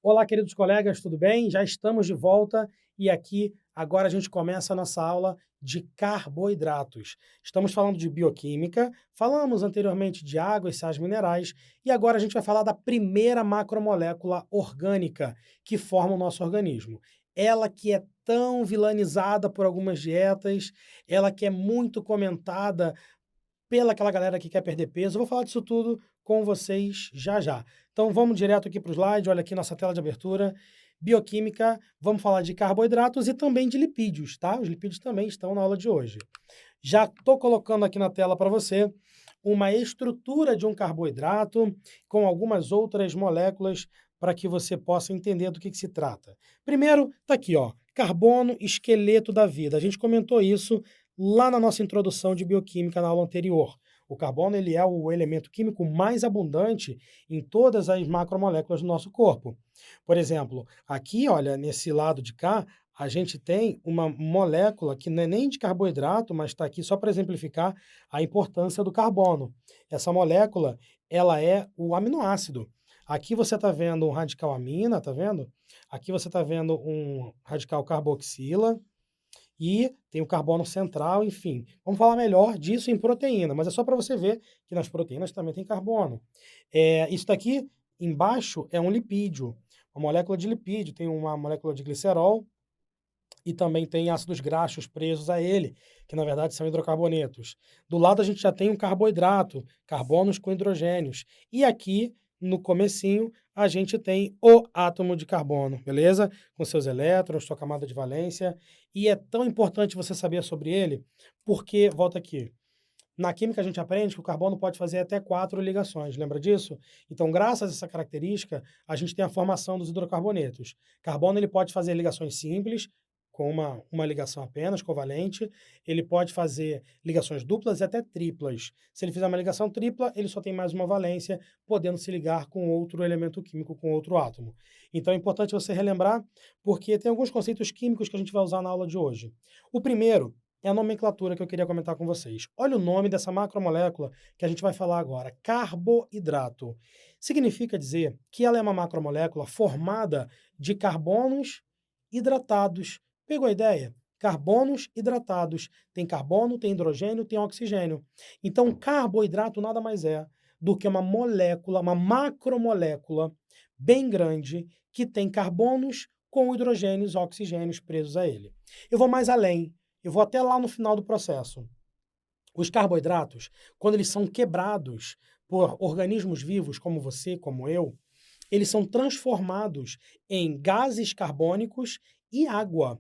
Olá, queridos colegas, tudo bem? Já estamos de volta e aqui agora a gente começa a nossa aula de carboidratos. Estamos falando de bioquímica, falamos anteriormente de água e sais minerais e agora a gente vai falar da primeira macromolécula orgânica que forma o nosso organismo. Ela que é tão vilanizada por algumas dietas, ela que é muito comentada pela aquela galera que quer perder peso. Eu vou falar disso tudo com vocês já já. Então vamos direto aqui para o slide, olha aqui nossa tela de abertura. Bioquímica, vamos falar de carboidratos e também de lipídios, tá? Os lipídios também estão na aula de hoje. Já estou colocando aqui na tela para você uma estrutura de um carboidrato com algumas outras moléculas para que você possa entender do que se trata. Primeiro, está aqui, ó, carbono, esqueleto da vida. A gente comentou isso lá na nossa introdução de bioquímica na aula anterior. O carbono ele é o elemento químico mais abundante em todas as macromoléculas do nosso corpo. Por exemplo, aqui, olha, nesse lado de cá, a gente tem uma molécula que não é nem de carboidrato, mas está aqui só para exemplificar a importância do carbono. Essa molécula, ela é o aminoácido. Aqui você está vendo um radical amina, tá vendo? Aqui você está vendo um radical carboxila e tem o carbono central, enfim. Vamos falar melhor disso em proteína, mas é só para você ver que nas proteínas também tem carbono. Isso daqui embaixo é um lipídio, uma molécula de lipídio, tem uma molécula de glicerol, e também tem ácidos graxos presos a ele, que na verdade são hidrocarbonetos. Do lado a gente já tem um carboidrato, carbonos com hidrogênios. E aqui, no comecinho, a gente tem o átomo de carbono, beleza? Com seus elétrons, sua camada de valência. E é tão importante você saber sobre ele, porque, volta aqui, na química a gente aprende que o carbono pode fazer até 4 ligações, lembra disso? Então, graças a essa característica, a gente tem a formação dos hidrocarbonetos. Carbono ele pode fazer ligações simples, com uma ligação apenas, covalente. Ele pode fazer ligações duplas e até triplas. Se ele fizer uma ligação tripla, ele só tem mais uma valência, podendo se ligar com outro elemento químico, com outro átomo. Então, é importante você relembrar, porque tem alguns conceitos químicos que a gente vai usar na aula de hoje. O primeiro é a nomenclatura que eu queria comentar com vocês. Olha o nome dessa macromolécula que a gente vai falar agora, carboidrato. Significa dizer que ela é uma macromolécula formada de carbonos hidratados. Pegou a ideia? Carbonos hidratados. Tem carbono, tem hidrogênio, tem oxigênio. Então, carboidrato nada mais é do que uma molécula, uma macromolécula bem grande que tem carbonos com hidrogênios, oxigênios presos a ele. Eu vou mais além. Eu vou até lá no final do processo. Os carboidratos, quando eles são quebrados por organismos vivos como você, como eu, eles são transformados em gases carbônicos e água.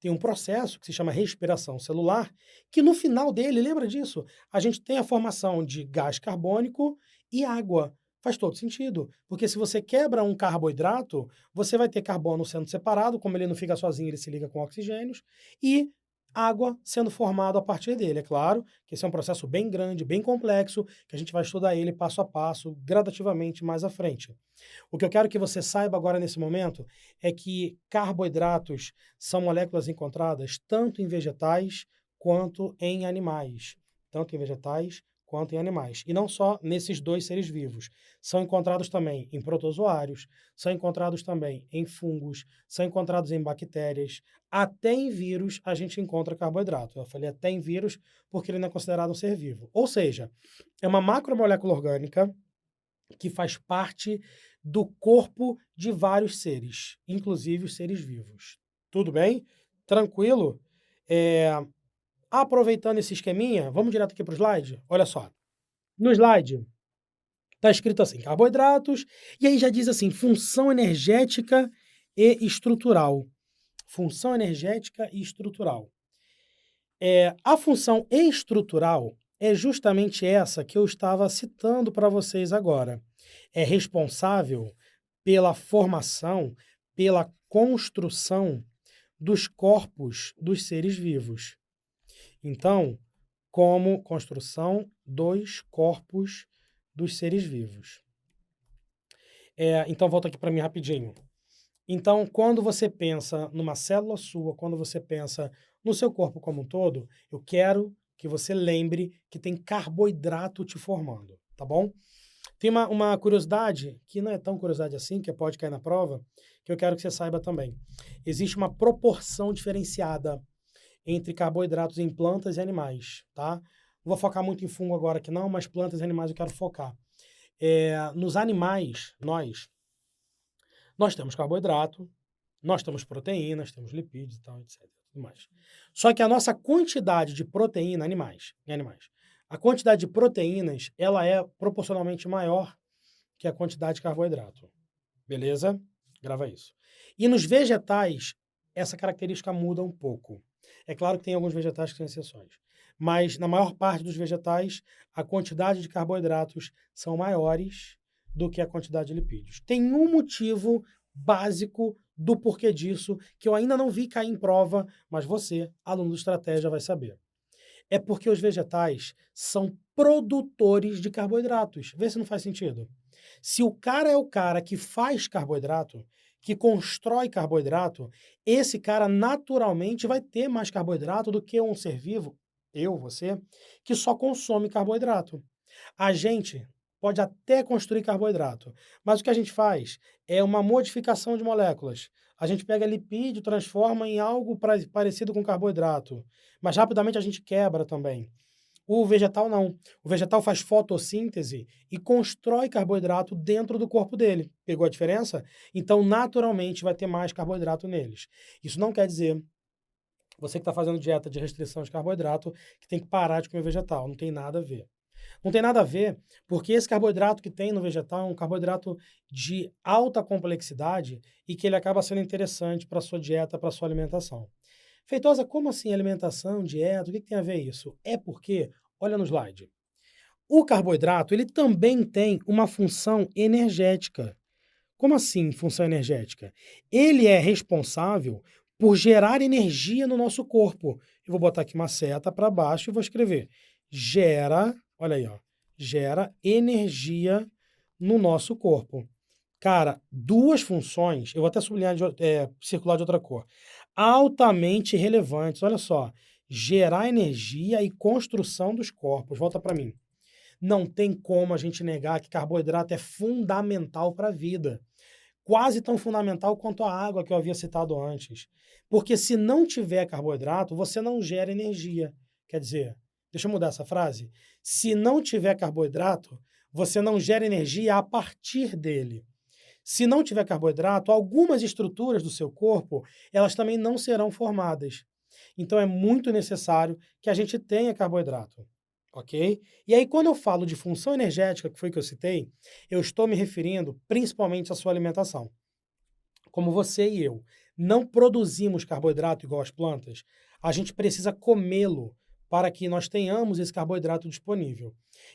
Tem um processo que se chama respiração celular, que no final dele, lembra disso? A gente tem a formação de gás carbônico e água. Faz todo sentido, porque se você quebra um carboidrato, você vai ter carbono sendo separado, como ele não fica sozinho, ele se liga com oxigênios, e água sendo formada a partir dele. É claro que esse é um processo bem grande, bem complexo, que a gente vai estudar ele passo a passo, gradativamente mais à frente. O que eu quero que você saiba agora nesse momento é que carboidratos são moléculas encontradas tanto em vegetais quanto em animais. Tanto em vegetais quanto em animais. E não só nesses dois seres vivos. São encontrados também em protozoários, são encontrados também em fungos, são encontrados em bactérias, até em vírus a gente encontra carboidrato. Eu falei até em vírus porque ele não é considerado um ser vivo. Ou seja, é uma macromolécula orgânica que faz parte do corpo de vários seres, inclusive os seres vivos. Tudo bem? Tranquilo? Eh, Aproveitando esse esqueminha, vamos direto aqui para o slide? Olha só. No slide está escrito assim: carboidratos, e aí já diz assim: função energética e estrutural. Função energética e estrutural. A função estrutural é justamente essa que eu estava citando para vocês agora. É responsável pela formação, pela construção dos corpos dos seres vivos. Então, como construção dos corpos dos seres vivos. Então, volta aqui para mim rapidinho. Então, quando você pensa numa célula sua, quando você pensa no seu corpo como um todo, eu quero que você lembre que tem carboidrato te formando, tá bom? Tem uma curiosidade, que não é tão curiosidade assim, que pode cair na prova, que eu quero que você saiba também. Existe uma proporção diferenciada entre carboidratos em plantas e animais, tá? Não vou focar muito em fungo agora aqui não, mas plantas e animais eu quero focar. Nos animais, nós temos carboidrato, nós temos proteínas, temos lipídios e tal, etc. Tudo mais. Só que a nossa quantidade de proteína, em animais, a quantidade de proteínas, ela é proporcionalmente maior que a quantidade de carboidrato. Beleza? Grava isso. E nos vegetais, essa característica muda um pouco. É claro que tem alguns vegetais que têm exceções, mas na maior parte dos vegetais, a quantidade de carboidratos são maiores do que a quantidade de lipídios. Tem um motivo básico do porquê disso, que eu ainda não vi cair em prova, mas você, aluno do Estratégia, vai saber. É porque os vegetais são produtores de carboidratos. Vê se não faz sentido. Se o cara é o cara que faz carboidrato, que constrói carboidrato, esse cara naturalmente vai ter mais carboidrato do que um ser vivo, eu, você, que só consome carboidrato. A gente pode até construir carboidrato, mas o que a gente faz é uma modificação de moléculas. A gente pega lipídio, transforma em algo parecido com carboidrato, mas rapidamente a gente quebra também. O vegetal não. O vegetal faz fotossíntese e constrói carboidrato dentro do corpo dele. Pegou a diferença? Então, naturalmente, vai ter mais carboidrato neles. Isso não quer dizer, você que está fazendo dieta de restrição de carboidrato, que tem que parar de comer vegetal. Não tem nada a ver. Não tem nada a ver, porque esse carboidrato que tem no vegetal é um carboidrato de alta complexidade e que ele acaba sendo interessante para a sua dieta, para a sua alimentação. Feitosa, como assim alimentação, dieta? O que tem a ver isso? É porque, olha no slide, o carboidrato ele também tem uma função energética. Como assim função energética? Ele é responsável por gerar energia no nosso corpo. Eu vou botar aqui uma seta para baixo e vou escrever gera, olha aí, ó, gera energia no nosso corpo. Cara, duas funções, eu vou até sublinhar, circular de outra cor, altamente relevantes. Olha só, gerar energia e construção dos corpos. Volta para mim. Não tem como a gente negar que carboidrato é fundamental para a vida. Quase tão fundamental quanto a água que eu havia citado antes. Porque se não tiver carboidrato, você não gera energia. Quer dizer, deixa eu mudar essa frase. Se não tiver carboidrato, você não gera energia a partir dele. Se não tiver carboidrato, algumas estruturas do seu corpo, elas também não serão formadas. Então é muito necessário que a gente tenha carboidrato, ok? E aí quando eu falo de função energética, que foi que eu citei, eu estou me referindo principalmente à sua alimentação. Como você e eu não produzimos carboidrato igual as plantas, a gente precisa comê-lo para que nós tenhamos esse carboidrato disponível.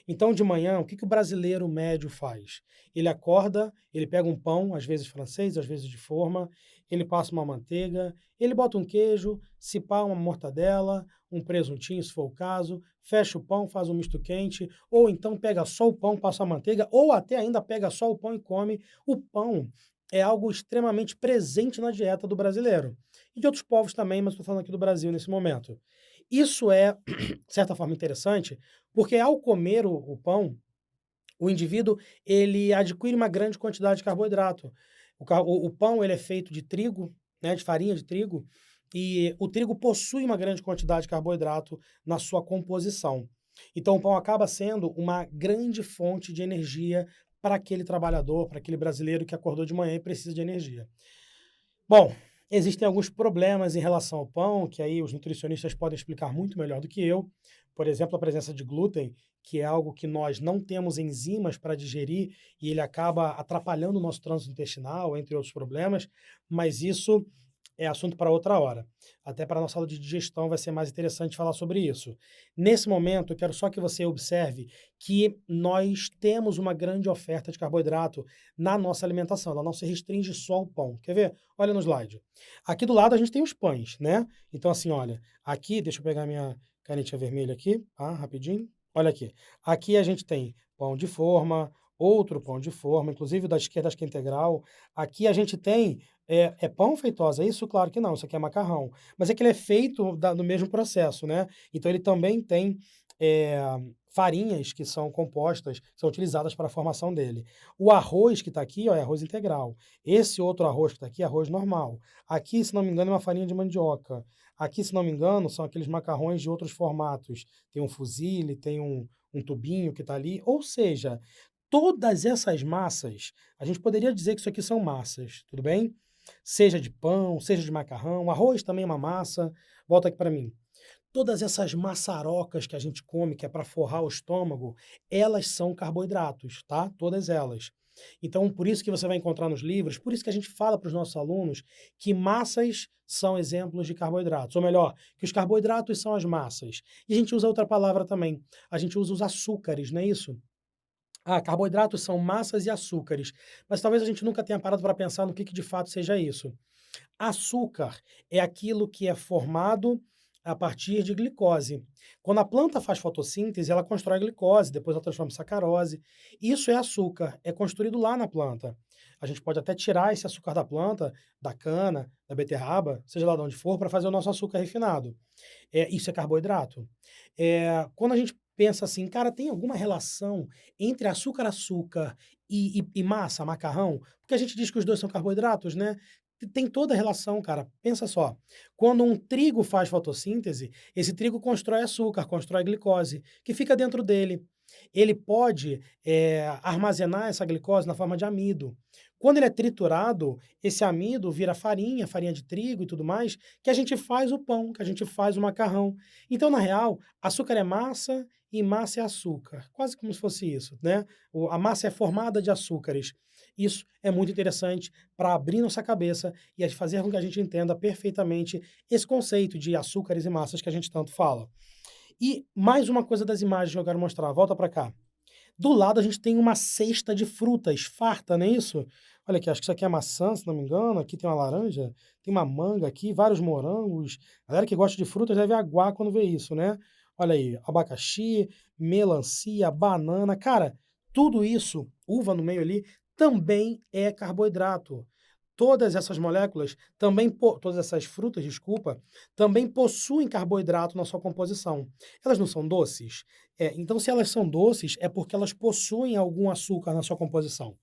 Então, de manhã, o que que o brasileiro médio faz? Ele acorda, ele pega um pão, às vezes francês, às vezes de forma, ele passa uma manteiga, ele bota um queijo, se pá, uma mortadela, um presuntinho, se for o caso, fecha o pão, faz um misto quente, ou então pega só o pão, passa a manteiga, ou até ainda pega só o pão e come. O pão é algo extremamente presente na dieta do brasileiro. E de outros povos também, mas estou falando aqui do Brasil nesse momento. Isso é, de certa forma, interessante, porque ao comer o pão, o indivíduo ele adquire uma grande quantidade de carboidrato. O pão ele é feito de trigo, né, de farinha de trigo, e o trigo possui uma grande quantidade de carboidrato na sua composição. Então, o pão acaba sendo uma grande fonte de energia para aquele trabalhador, para aquele brasileiro que acordou de manhã e precisa de energia. Bom, existem alguns problemas em relação ao pão, que aí os nutricionistas podem explicar muito melhor do que eu. Por exemplo, a presença de glúten, que é algo que nós não temos enzimas para digerir e ele acaba atrapalhando o nosso trânsito intestinal, entre outros problemas, mas isso é assunto para outra hora. Até para a nossa aula de digestão vai ser mais interessante falar sobre isso. Nesse momento, eu quero só que você observe que nós temos uma grande oferta de carboidrato na nossa alimentação, ela não se restringe só ao pão. Quer ver? Olha no slide. Aqui do lado a gente tem os pães, né? Então, assim, olha, aqui, deixa eu pegar minha canetinha vermelha aqui, tá? Rapidinho. Olha aqui. Aqui a gente tem pão de forma, outro pão de forma, inclusive o da esquerda acho que é integral. Aqui a gente tem é pão, Feitosa? Isso? Claro que não, isso aqui é macarrão. Mas é que ele é feito no mesmo processo, né? Então ele também tem eh, farinhas que são compostas, são utilizadas para a formação dele. O arroz que está aqui, ó, é arroz integral. Esse outro arroz que está aqui é arroz normal. Aqui, se não me engano, é uma farinha de mandioca. Aqui, se não me engano, são aqueles macarrões de outros formatos. Tem um fusilli, tem um tubinho que está ali. Ou seja, todas essas massas, a gente poderia dizer que isso aqui são massas, tudo bem? Seja de pão, seja de macarrão, arroz também é uma massa. Volta aqui para mim. Todas essas maçarocas que a gente come, que é para forrar o estômago, elas são carboidratos, tá? Todas elas. Então, por isso que você vai encontrar nos livros, por isso que a gente fala para os nossos alunos que massas são exemplos de carboidratos, ou melhor, que os carboidratos são as massas. E a gente usa outra palavra também, a gente usa os açúcares, não é isso? Ah, carboidratos são massas e açúcares, mas talvez a gente nunca tenha parado para pensar no que de fato seja isso. Açúcar é aquilo que é formado a partir de glicose. Quando a planta faz fotossíntese, ela constrói glicose, depois ela transforma em sacarose. Isso é açúcar, é construído lá na planta. A gente pode até tirar esse açúcar da planta, da cana, da beterraba, seja lá de onde for, para fazer o nosso açúcar refinado. Isso é carboidrato. Quando a gente pensa assim, cara, tem alguma relação entre açúcar e massa, macarrão? Porque a gente diz que os dois são carboidratos, né? Tem toda a relação, cara. Pensa só, quando um trigo faz fotossíntese, esse trigo constrói açúcar, constrói glicose, que fica dentro dele. Ele pode, armazenar essa glicose na forma de amido. Quando ele é triturado, esse amido vira farinha, farinha de trigo e tudo mais, que a gente faz o pão, que a gente faz o macarrão. Então, na real, açúcar é massa e massa é açúcar, quase como se fosse isso, né? A massa é formada de açúcares. Isso é muito interessante para abrir nossa cabeça e fazer com que a gente entenda perfeitamente esse conceito de açúcares e massas que a gente tanto fala. E mais uma coisa das imagens que eu quero mostrar, volta para cá. Do lado a gente tem uma cesta de frutas farta, não é isso? Olha aqui, acho que isso aqui é maçã, se não me engano, aqui tem uma laranja, tem uma manga aqui, vários morangos. A galera que gosta de frutas deve aguar quando vê isso, né? Olha aí, abacaxi, melancia, banana. Cara, tudo isso, uva no meio ali, também é carboidrato. Todas essas moléculas também, todas essas frutas, desculpa, também possuem carboidrato na sua composição. Elas não são doces? Então, se elas são doces, é porque elas possuem algum açúcar na sua composição.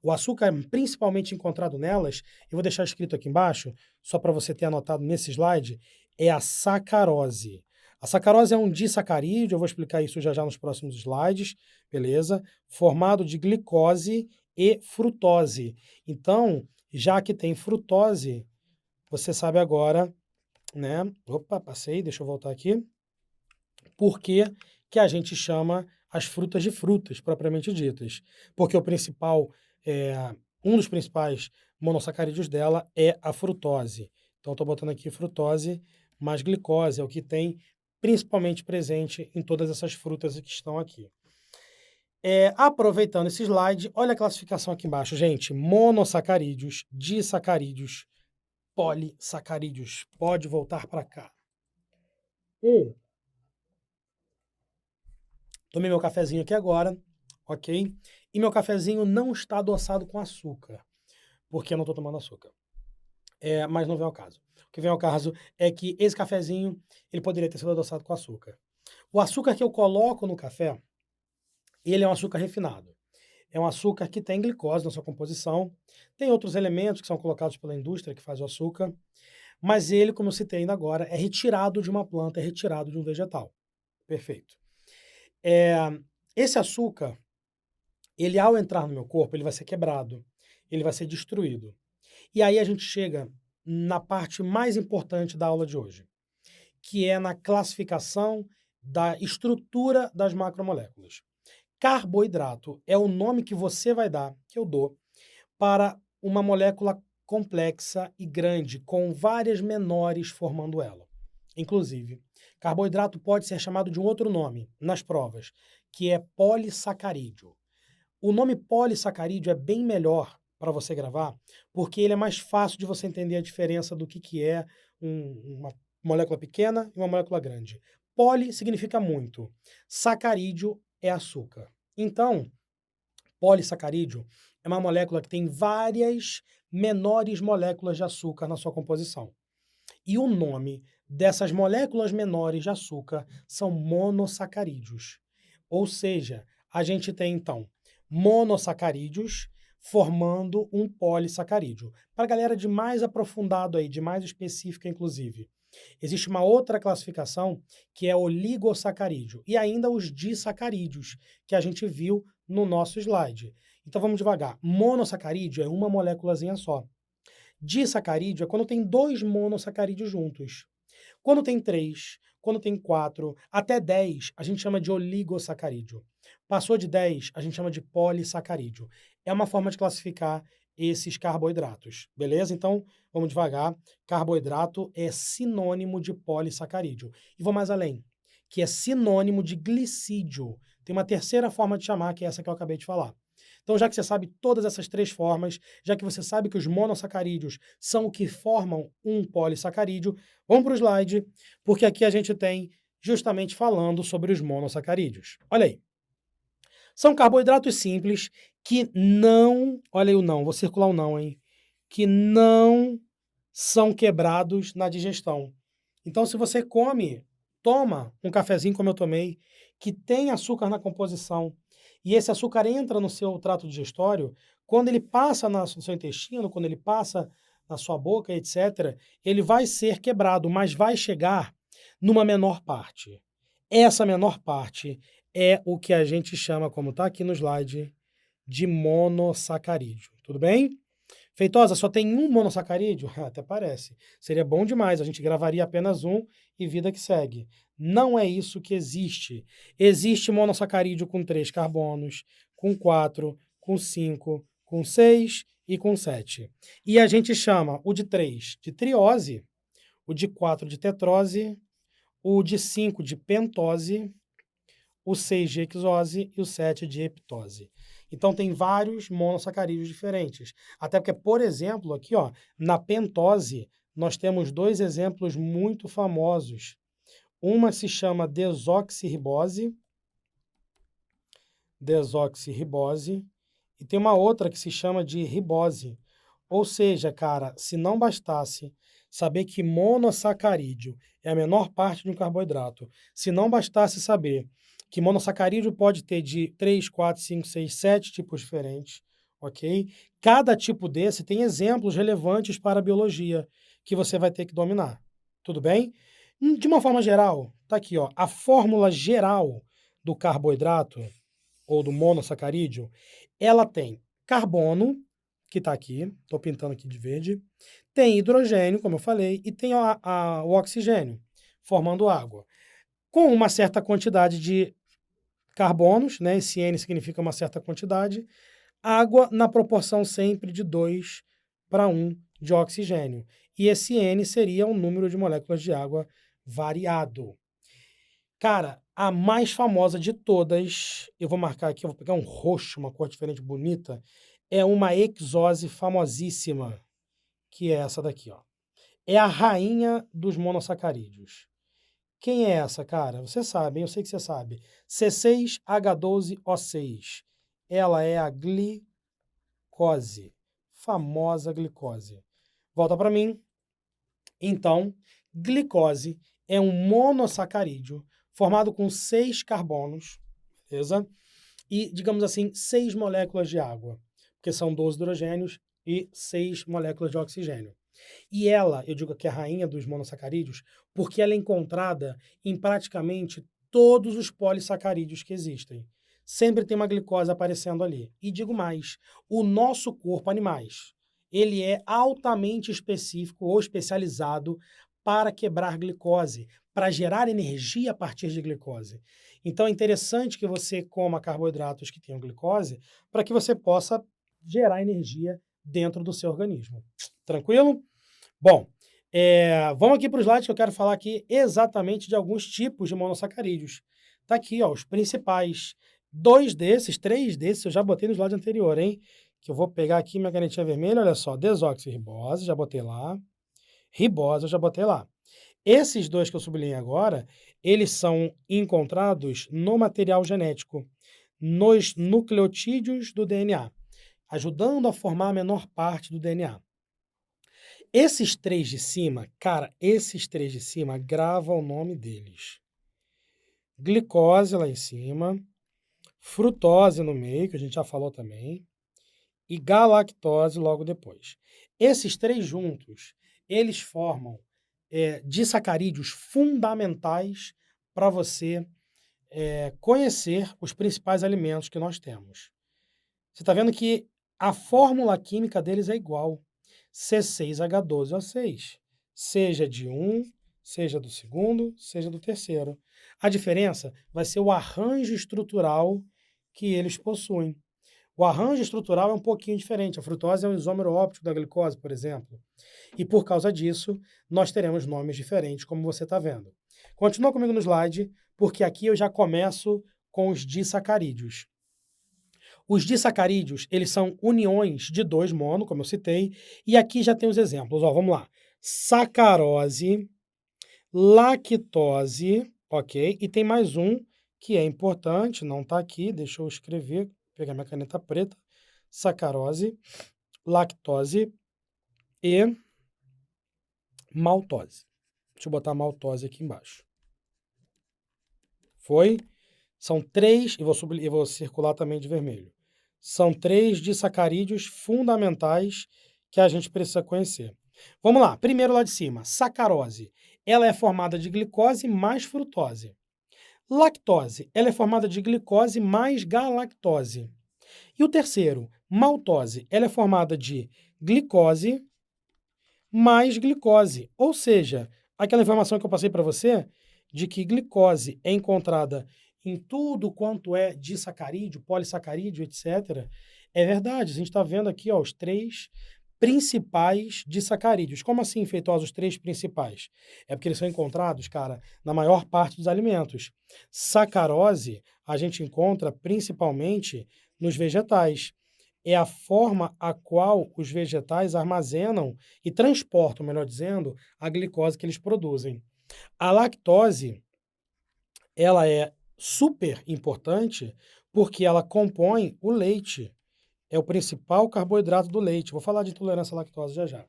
O açúcar principalmente encontrado nelas, eu vou deixar escrito aqui embaixo, só para você ter anotado nesse slide, é a sacarose. A sacarose é um disacarídeo, eu vou explicar isso já já nos próximos slides, beleza? Formado de glicose e frutose. Então, já que tem frutose, você sabe agora, né? Opa, passei, deixa eu voltar aqui. Por que que a gente chama as frutas de frutas, propriamente ditas? Porque o principal, um dos principais monossacarídeos dela é a frutose. Então, estou botando aqui frutose mais glicose, é o que tem principalmente presente em todas essas frutas que estão aqui. Aproveitando esse slide, olha a classificação aqui embaixo, gente. Monossacarídeos, disacarídeos, polissacarídeos. Pode voltar para cá. Tomei meu cafezinho aqui agora, ok? E meu cafezinho não está adoçado com açúcar, porque eu não estou tomando açúcar. Mas não vem ao caso. O que vem ao caso é que esse cafezinho, ele poderia ter sido adoçado com açúcar. O açúcar que eu coloco no café, ele é um açúcar refinado. É um açúcar que tem glicose na sua composição. Tem outros elementos que são colocados pela indústria que faz o açúcar, mas ele, como eu citei ainda agora, é retirado de uma planta, é retirado de um vegetal. Perfeito. Eh, Esse açúcar, ele ao entrar no meu corpo, ele vai ser quebrado, ele vai ser destruído. E aí a gente chega na parte mais importante da aula de hoje, que é na classificação da estrutura das macromoléculas. Carboidrato é o nome que você vai dar, que eu dou, para uma molécula complexa e grande, com várias menores formando ela. Inclusive, carboidrato pode ser chamado de um outro nome nas provas, que é polissacarídeo. O nome polissacarídeo é bem melhor para você gravar, porque ele é mais fácil de você entender a diferença do que é uma molécula pequena e uma molécula grande. Poli significa muito, sacarídeo é açúcar. Então, polissacarídeo é uma molécula que tem várias menores moléculas de açúcar na sua composição. E o nome dessas moléculas menores de açúcar são monossacarídeos. Ou seja, a gente tem, então, monossacarídeos formando um polissacarídeo. Para a galera de mais aprofundado aí, de mais específica, inclusive, existe uma outra classificação que é oligossacarídeo e ainda os disacarídeos, que a gente viu no nosso slide. Então vamos devagar. Monossacarídeo é uma moléculazinha só. Disacarídeo é quando tem 2 monossacarídeos juntos. Quando tem 3, quando tem 4, até 10, a gente chama de oligossacarídeo. Passou de 10, a gente chama de polissacarídeo. É uma forma de classificar esses carboidratos, beleza? Então, vamos devagar. Carboidrato é sinônimo de polissacarídeo. E vou mais além, que é sinônimo de glicídio. Tem uma terceira forma de chamar, que é essa que eu acabei de falar. Então, já que você sabe todas essas 3 formas, já que você sabe que os monossacarídeos são o que formam um polissacarídeo, vamos para o slide, porque aqui a gente tem justamente falando sobre os monossacarídeos. Olha aí. São carboidratos simples que não, olha aí o não, vou circular o não, hein? Que não são quebrados na digestão. Então, se você toma um cafezinho como eu tomei, que tem açúcar na composição, e esse açúcar entra no seu trato digestório, quando ele passa no seu intestino, quando ele passa na sua boca, etc., ele vai ser quebrado, mas vai chegar numa menor parte. Essa menor parte é o que a gente chama, como está aqui no slide, de monossacarídeo. Tudo bem? Feitosa, só tem um monossacarídeo? Até parece. Seria bom demais, a gente gravaria apenas um e vida que segue. Não é isso que existe. Existe monossacarídeo com 3 carbonos, com 4, com 5, com 6 e com 7. E a gente chama o de 3 de triose, o de 4 de tetrose, o de 5 de pentose, o 6 de hexose e o 7 de heptose. Então, tem vários monossacarídeos diferentes. Até porque, por exemplo, aqui, ó, na pentose, nós temos 2 exemplos muito famosos. Uma se chama desoxirribose, e tem uma outra que se chama de ribose. Ou seja, cara, se não bastasse saber que monossacarídeo é a menor parte de um carboidrato, se não bastasse saber que monossacarídeo pode ter de 3, 4, 5, 6, 7 tipos diferentes, ok? Cada tipo desse tem exemplos relevantes para a biologia que você vai ter que dominar, tudo bem? De uma forma geral, tá aqui, ó, a fórmula geral do carboidrato ou do monossacarídeo, ela tem carbono, que está aqui, estou pintando aqui de verde, tem hidrogênio, como eu falei, e tem o oxigênio, formando água. Com uma certa quantidade de carbonos, né? Esse N significa uma certa quantidade, água na proporção sempre de 2 para 1 de oxigênio. E esse N seria um número de moléculas de água variado. Cara, a mais famosa de todas, eu vou marcar aqui, eu vou pegar um roxo, uma cor diferente, bonita, é uma hexose famosíssima, que é essa daqui, ó. É a rainha dos monossacarídeos. Quem é essa, cara? Você sabe, hein? Eu sei que você sabe. C6H12O6. Ela é a glicose, famosa glicose. Volta para mim. Então, glicose é um monossacarídeo formado com 6 carbonos, beleza? E, digamos assim, 6 moléculas de água, porque são 12 hidrogênios e 6 moléculas de oxigênio. E ela, eu digo que é a rainha dos monossacarídeos, porque ela é encontrada em praticamente todos os polissacarídeos que existem. Sempre tem uma glicose aparecendo ali. E digo mais, o nosso corpo, animais, ele é altamente específico ou especializado para quebrar glicose, para gerar energia a partir de glicose. Então é interessante que você coma carboidratos que tenham glicose para que você possa gerar energia dentro do seu organismo. Tranquilo? Bom, vamos aqui para o slide que eu quero falar aqui exatamente de alguns tipos de monossacarídeos. Tá aqui, ó, os principais. 2 desses, 3 desses eu já botei no slide anterior, hein? Que eu vou pegar aqui minha canetinha vermelha, olha só, desoxirribose, já botei lá. Ribose, eu já botei lá. Esses 2 que eu sublinhei agora, eles são encontrados no material genético, nos nucleotídeos do DNA, ajudando a formar a menor parte do DNA. Esses três de cima, cara, esses três de cima, grava o nome deles. Glicose lá em cima, frutose no meio, que a gente já falou também, e galactose logo depois. Esses três juntos, eles formam disacarídeos fundamentais para você conhecer os principais alimentos que nós temos. Você está vendo que a fórmula química deles é igual. C6H12O6. Seja de um, seja do segundo, seja do terceiro. A diferença vai ser o arranjo estrutural que eles possuem. O arranjo estrutural é um pouquinho diferente. A frutose é um isômero óptico da glicose, por exemplo. E por causa disso, nós teremos nomes diferentes, como você está vendo. Continua comigo no slide, porque aqui eu já começo com os disacarídeos. Os disacarídeos, eles são uniões de dois mono, como eu citei, e aqui já tem os exemplos. Ó, vamos lá. Sacarose, lactose, ok? E tem mais um que é importante, não está aqui, deixa eu escrever, pegar minha caneta preta. Sacarose, lactose e maltose. Deixa eu botar maltose aqui embaixo. Foi? São três, e vou circular também de vermelho. São três disacarídeos fundamentais que a gente precisa conhecer. Vamos lá, primeiro lá de cima, sacarose. Ela é formada de glicose mais frutose. Lactose, ela é formada de glicose mais galactose. E o terceiro, maltose, ela é formada de glicose mais glicose. Ou seja, aquela informação que eu passei para você, de que glicose é encontrada em tudo quanto é disacarídeo, polissacarídeo, etc., é verdade. A gente está vendo aqui ó, os três principais disacarídeos. Como assim, Feitosa, os três principais? É porque eles são encontrados, cara, na maior parte dos alimentos. Sacarose a gente encontra principalmente nos vegetais. É a forma a qual os vegetais armazenam e transportam, melhor dizendo, a glicose que eles produzem. A lactose, ela é super importante porque ela compõe o leite. É o principal carboidrato do leite. Vou falar de intolerância à lactose já já.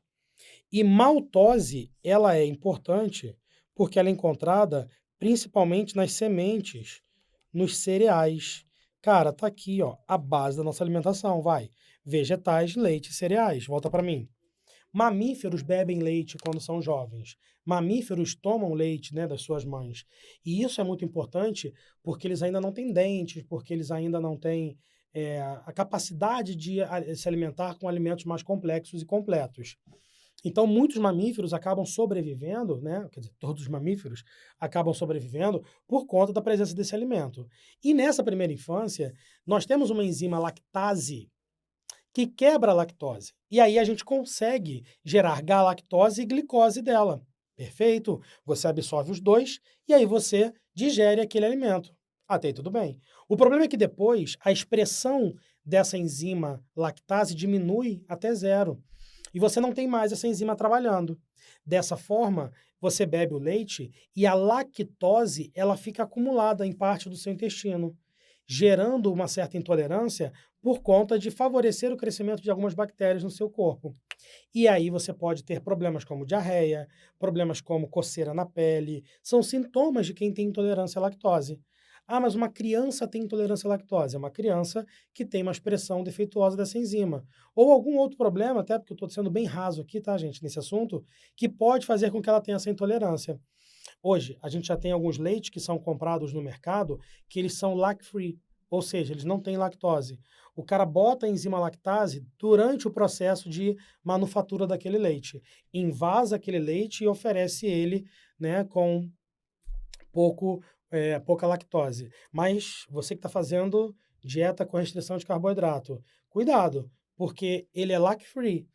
E maltose, ela é importante porque ela é encontrada principalmente nas sementes, nos cereais. Cara, tá aqui, ó, a base da nossa alimentação, vai. Vegetais, leite e cereais. Volta para mim. Mamíferos bebem leite quando são jovens. Mamíferos tomam leite, né, das suas mães. E isso é muito importante porque eles ainda não têm dentes, porque eles ainda não têm a capacidade de se alimentar com alimentos mais complexos e completos. Então, muitos mamíferos acabam sobrevivendo, né? Quer dizer, todos os mamíferos acabam sobrevivendo por conta da presença desse alimento. E nessa primeira infância, nós temos uma enzima lactase que quebra a lactose. E aí a gente consegue gerar galactose e glicose dela. Perfeito? Você absorve os dois e aí você digere aquele alimento. Até aí tudo bem. O problema é que depois a expressão dessa enzima lactase diminui até zero. E você não tem mais essa enzima trabalhando. Dessa forma, você bebe o leite e a lactose ela fica acumulada em parte do seu intestino, gerando uma certa intolerância por conta de favorecer o crescimento de algumas bactérias no seu corpo. E aí você pode ter problemas como diarreia, problemas como coceira na pele, são sintomas de quem tem intolerância à lactose. Ah, mas uma criança tem intolerância à lactose. É uma criança que tem uma expressão defeituosa dessa enzima. Ou algum outro problema, até porque eu estou sendo bem raso aqui, tá, gente, nesse assunto, que pode fazer com que ela tenha essa intolerância. Hoje, a gente já tem alguns leites que são comprados no mercado que eles são lac-free, ou seja, eles não têm lactose. O cara bota a enzima lactase durante o processo de manufatura daquele leite, invasa aquele leite e oferece ele, né, com pouca lactose. Mas você que está fazendo dieta com restrição de carboidrato, cuidado, porque ele é lac-free,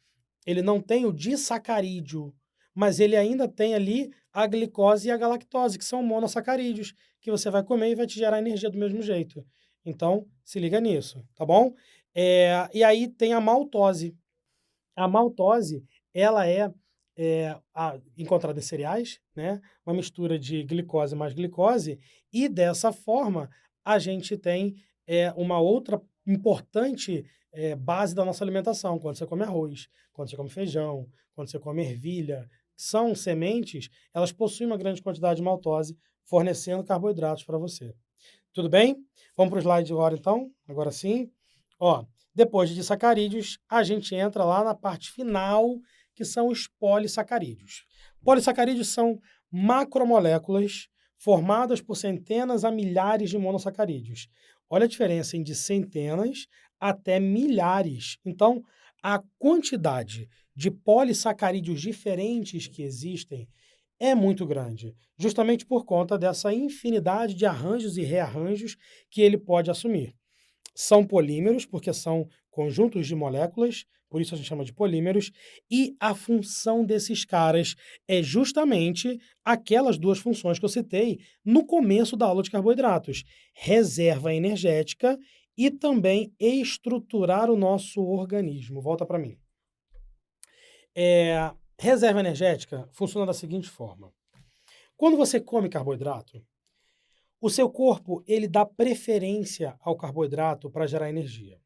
ele não tem o disacarídeo, mas ele ainda tem ali a glicose e a galactose, que são monossacarídeos, que você vai comer e vai te gerar energia do mesmo jeito. Então, se liga nisso, tá bom? E aí tem a maltose. A maltose, ela encontrada em cereais, né? Uma mistura de glicose mais glicose, e dessa forma a gente tem uma outra importante base da nossa alimentação. Quando você come arroz, quando você come feijão, quando você come ervilha, são sementes, elas possuem uma grande quantidade de maltose, fornecendo carboidratos para você. Tudo bem? Vamos para o slide agora então? Agora sim. Ó, depois de sacarídeos, a gente entra lá na parte final, que são os polissacarídeos. Polissacarídeos são macromoléculas formadas por centenas a milhares de monossacarídeos. Olha a diferença de centenas até milhares. Então, a quantidade de polissacarídeos diferentes que existem é muito grande, justamente por conta dessa infinidade de arranjos e rearranjos que ele pode assumir. São polímeros, porque são conjuntos de moléculas, por isso a gente chama de polímeros, e a função desses caras é justamente aquelas duas funções que eu citei no começo da aula de carboidratos: reserva energética e também estruturar o nosso organismo. Volta para mim. Reserva energética funciona da seguinte forma: quando você come carboidrato, o seu corpo ele dá preferência ao carboidrato para gerar energia.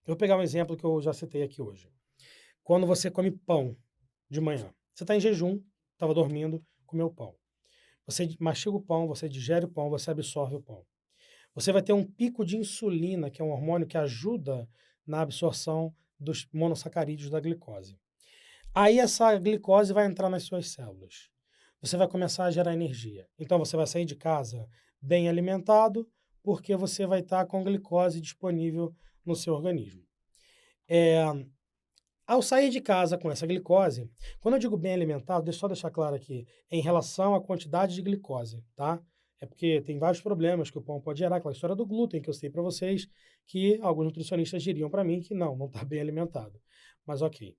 Eu vou pegar um exemplo que eu já citei aqui hoje. Quando você come pão de manhã, você está em jejum, estava dormindo, comeu pão. Você mastiga o pão, você digere o pão, você absorve o pão. Você vai ter um pico de insulina, que é um hormônio que ajuda na absorção dos monossacarídeos da glicose. Aí essa glicose vai entrar nas suas células. Você vai começar a gerar energia. Então você vai sair de casa bem alimentado, porque você vai estar com glicose disponível no seu organismo. Ao sair de casa com essa glicose, quando eu digo bem alimentado, deixa eu só deixar claro aqui, é em relação à quantidade de glicose, tá? É porque tem vários problemas que o pão pode gerar, aquela história do glúten que eu citei para vocês, que alguns nutricionistas diriam para mim que não está bem alimentado. Mas ok.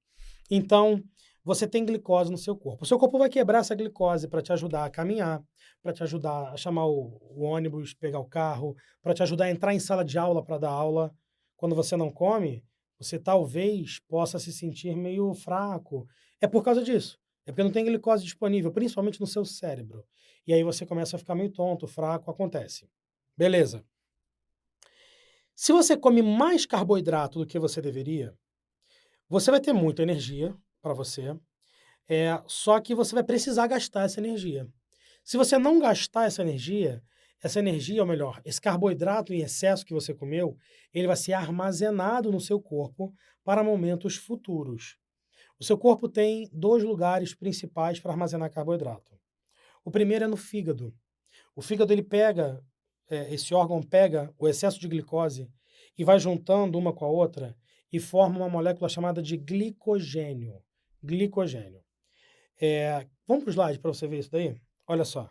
Então, você tem glicose no seu corpo. O seu corpo vai quebrar essa glicose para te ajudar a caminhar, para te ajudar a chamar o ônibus, pegar o carro, para te ajudar a entrar em sala de aula para dar aula. Quando você não come, você talvez possa se sentir meio fraco. É por causa disso. É porque não tem glicose disponível, principalmente no seu cérebro. E aí você começa a ficar meio tonto, fraco, acontece. Beleza. Se você come mais carboidrato do que você deveria, você vai ter muita energia para você, só que você vai precisar gastar essa energia. Se você não gastar essa energia, ou melhor, esse carboidrato em excesso que você comeu, ele vai ser armazenado no seu corpo para momentos futuros. O seu corpo tem dois lugares principais para armazenar carboidrato. O primeiro é no fígado. O fígado ele pega, esse órgão pega o excesso de glicose e vai juntando uma com a outra e forma uma molécula chamada de glicogênio. Glicogênio. Vamos para o slide para você ver isso daí? Olha só.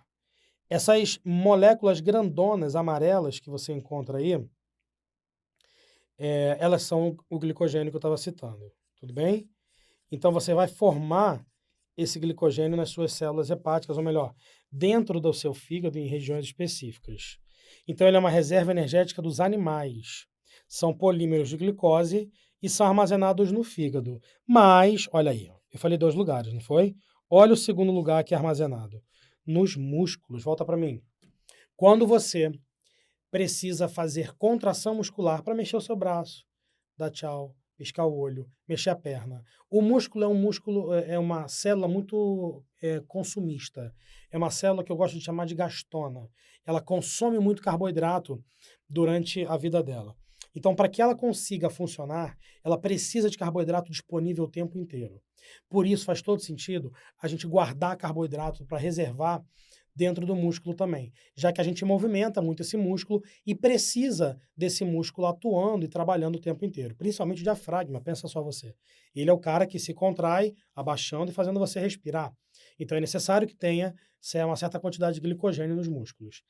Essas moléculas grandonas, amarelas, que você encontra aí, elas são o glicogênio que eu estava citando. Tudo bem? Então, você vai formar esse glicogênio nas suas células hepáticas, ou melhor, dentro do seu fígado, em regiões específicas. Então, ele é uma reserva energética dos animais. São polímeros de glicose e são armazenados no fígado. Mas, olha aí, eu falei dois lugares, não foi? Olha o segundo lugar que é armazenado. Nos músculos. Volta para mim. Quando você precisa fazer contração muscular para mexer o seu braço, dar tchau, piscar o olho, mexer a perna. O músculo é uma célula muito consumista. É uma célula que eu gosto de chamar de gastona. Ela consome muito carboidrato durante a vida dela. Então, para que ela consiga funcionar, ela precisa de carboidrato disponível o tempo inteiro. Por isso, faz todo sentido a gente guardar carboidrato para reservar dentro do músculo também, já que a gente movimenta muito esse músculo e precisa desse músculo atuando e trabalhando o tempo inteiro, principalmente o diafragma, pensa só você. Ele é o cara que se contrai, abaixando e fazendo você respirar. Então é necessário que tenha uma certa quantidade de glicogênio nos músculos.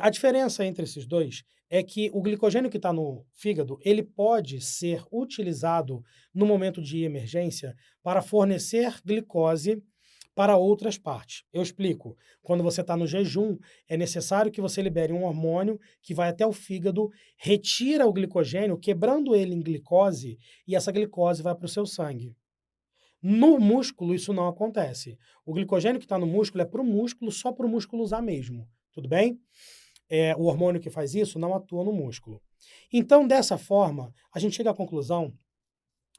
A diferença entre esses dois é que o glicogênio que está no fígado, ele pode ser utilizado no momento de emergência para fornecer glicose para outras partes. Eu explico. Quando você está no jejum, é necessário que você libere um hormônio que vai até o fígado, retira o glicogênio, quebrando ele em glicose, e essa glicose vai para o seu sangue. No músculo, isso não acontece. O glicogênio que está no músculo é para o músculo, só para o músculo usar mesmo. Tudo bem? O hormônio que faz isso não atua no músculo. Então, dessa forma, a gente chega à conclusão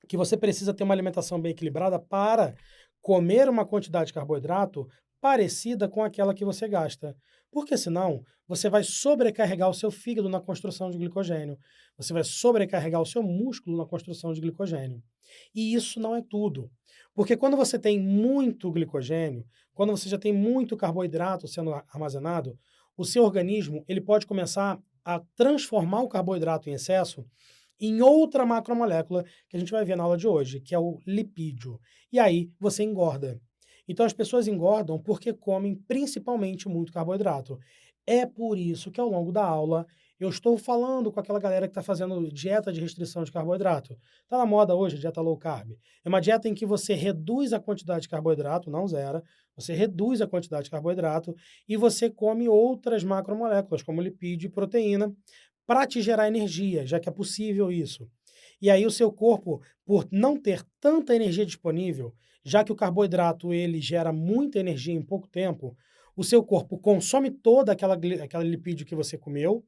que você precisa ter uma alimentação bem equilibrada para comer uma quantidade de carboidrato parecida com aquela que você gasta. Porque senão você vai sobrecarregar o seu fígado na construção de glicogênio. Você vai sobrecarregar o seu músculo na construção de glicogênio. E isso não é tudo. Porque quando você tem muito glicogênio, quando você já tem muito carboidrato sendo armazenado, o seu organismo ele pode começar a transformar o carboidrato em excesso em outra macromolécula que a gente vai ver na aula de hoje, que é o lipídio. E aí você engorda. Então as pessoas engordam porque comem principalmente muito carboidrato. É por isso que ao longo da aula eu estou falando com aquela galera que está fazendo dieta de restrição de carboidrato. Está na moda hoje a dieta low carb. É uma dieta em que você reduz a quantidade de carboidrato, não zera, você reduz a quantidade de carboidrato e você come outras macromoléculas, como lipídio e proteína, para te gerar energia, já que é possível isso. E aí o seu corpo, por não ter tanta energia disponível, já que o carboidrato ele gera muita energia em pouco tempo, o seu corpo consome toda aquela lipídio que você comeu,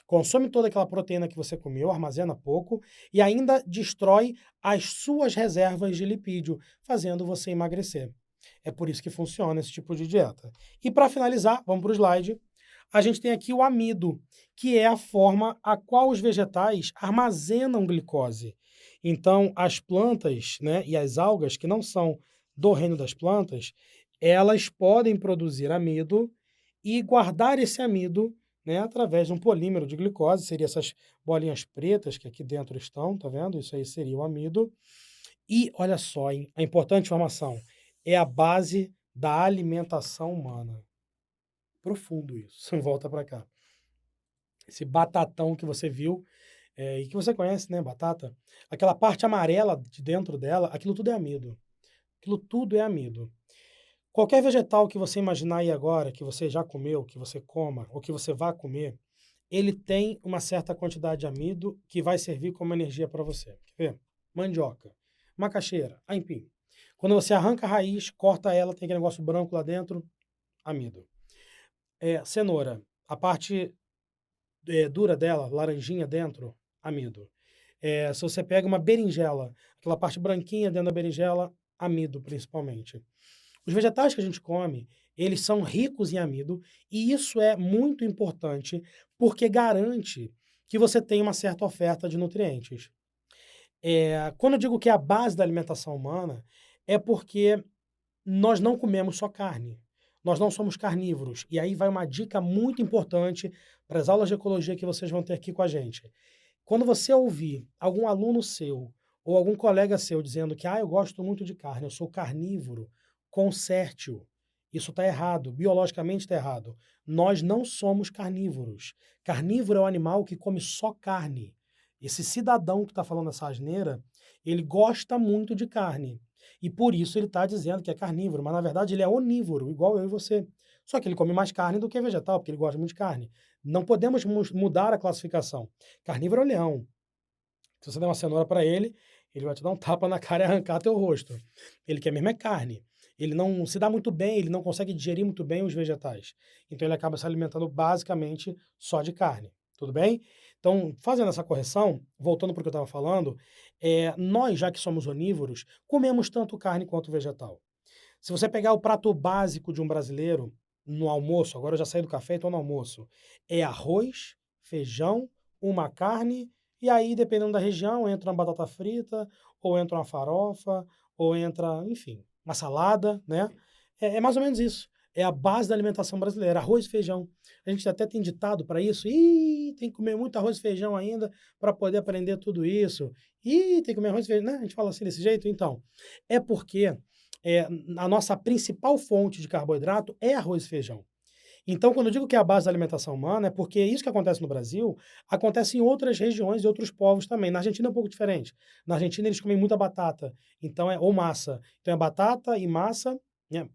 consome toda aquela proteína que você comeu, armazena pouco e ainda destrói as suas reservas de lipídio, fazendo você emagrecer. É por isso que funciona esse tipo de dieta. E para finalizar, vamos para o slide. A gente tem aqui o amido, que é a forma a qual os vegetais armazenam glicose. Então, as plantas, né, e as algas, que não são do reino das plantas, elas podem produzir amido e guardar esse amido, né, através de um polímero de glicose, seria essas bolinhas pretas que aqui dentro estão, tá vendo? Isso aí seria o amido. E olha só, hein, a importante informação, é a base da alimentação humana. Profundo isso. Volta para cá. Esse batatão que você viu, e que você conhece, né, batata, aquela parte amarela de dentro dela, aquilo tudo é amido. Aquilo tudo é amido. Qualquer vegetal que você imaginar aí agora, que você já comeu, que você coma, ou que você vá comer, ele tem uma certa quantidade de amido que vai servir como energia para você. Quer ver? Mandioca, macaxeira, aipim. Quando você arranca a raiz, corta ela, tem aquele negócio branco lá dentro, amido. Cenoura, a parte dura dela, laranjinha dentro, amido. Se você pega uma berinjela, aquela parte branquinha dentro da berinjela, amido principalmente. Os vegetais que a gente come, eles são ricos em amido e isso é muito importante porque garante que você tem uma certa oferta de nutrientes. Quando eu digo que é a base da alimentação humana, é porque nós não comemos só carne. Nós não somos carnívoros. E aí vai uma dica muito importante para as aulas de ecologia que vocês vão ter aqui com a gente. Quando você ouvir algum aluno seu ou algum colega seu dizendo que eu gosto muito de carne, eu sou carnívoro, conserte-o. Isso está errado, biologicamente está errado. Nós não somos carnívoros. Carnívoro é um animal que come só carne. Esse cidadão que está falando essa asneira, ele gosta muito de carne. E por isso ele está dizendo que é carnívoro, mas na verdade ele é onívoro, igual eu e você. Só que ele come mais carne do que vegetal, porque ele gosta muito de carne. Não podemos mudar a classificação. Carnívoro é o leão. Se você der uma cenoura para ele, ele vai te dar um tapa na cara e arrancar teu rosto. Ele quer mesmo é carne. Ele não se dá muito bem, ele não consegue digerir muito bem os vegetais. Então ele acaba se alimentando basicamente só de carne. Tudo bem? Então, fazendo essa correção, voltando para o que eu estava falando, nós, já que somos onívoros, comemos tanto carne quanto vegetal. Se você pegar o prato básico de um brasileiro no almoço, agora eu já saí do café e estou no almoço, é arroz, feijão, uma carne, e aí, dependendo da região, entra uma batata frita, ou entra uma farofa, ou entra, enfim, uma salada, né? É mais ou menos isso. É a base da alimentação brasileira, arroz e feijão. A gente até tem ditado para isso. Ih, tem que comer muito arroz e feijão ainda para poder aprender tudo isso. Ih, tem que comer arroz e feijão. Né? A gente fala assim desse jeito? Então, é porque a nossa principal fonte de carboidrato é arroz e feijão. Então, quando eu digo que é a base da alimentação humana, é porque isso que acontece no Brasil, acontece em outras regiões e outros povos também. Na Argentina é um pouco diferente. Na Argentina eles comem muita batata, então ou massa. Então é batata e massa, né?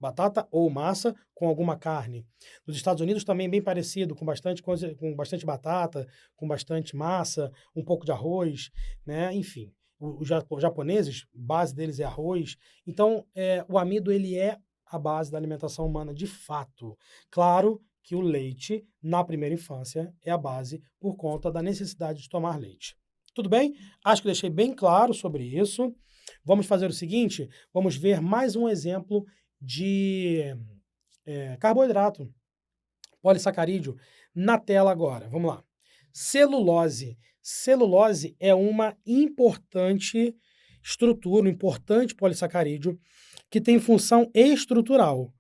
Batata ou massa com alguma carne. Nos Estados Unidos também é bem parecido, com bastante coisa, com bastante batata, com bastante massa, um pouco de arroz, né? Enfim, os japoneses, base deles é arroz. Então, o amido ele é a base da alimentação humana de fato. Claro que o leite, na primeira infância, é a base por conta da necessidade de tomar leite. Tudo bem? Acho que deixei bem claro sobre isso. Vamos fazer o seguinte: vamos ver mais um exemplo de carboidrato, polissacarídeo, na tela agora. Vamos lá. Celulose. Celulose é uma importante estrutura, um importante polissacarídeo que tem função estrutural.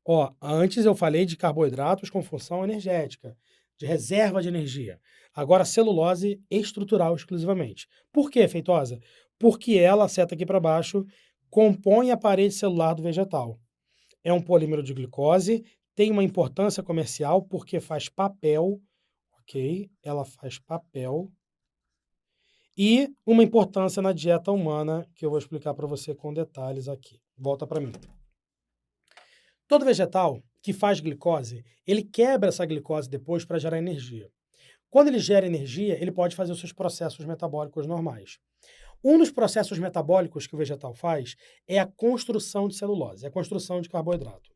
Ó, antes eu falei de carboidratos com função energética, de reserva de energia. Agora, celulose estrutural exclusivamente. Por que, Feitosa? Porque ela, seta aqui para baixo, compõe a parede celular do vegetal. É um polímero de glicose, tem uma importância comercial porque faz papel, ok? Ela faz papel. E uma importância na dieta humana, que eu vou explicar para você com detalhes aqui. Volta para mim. Todo vegetal que faz glicose, ele quebra essa glicose depois para gerar energia. Quando ele gera energia, ele pode fazer os seus processos metabólicos normais. Um dos processos metabólicos que o vegetal faz é a construção de celulose, a construção de carboidrato.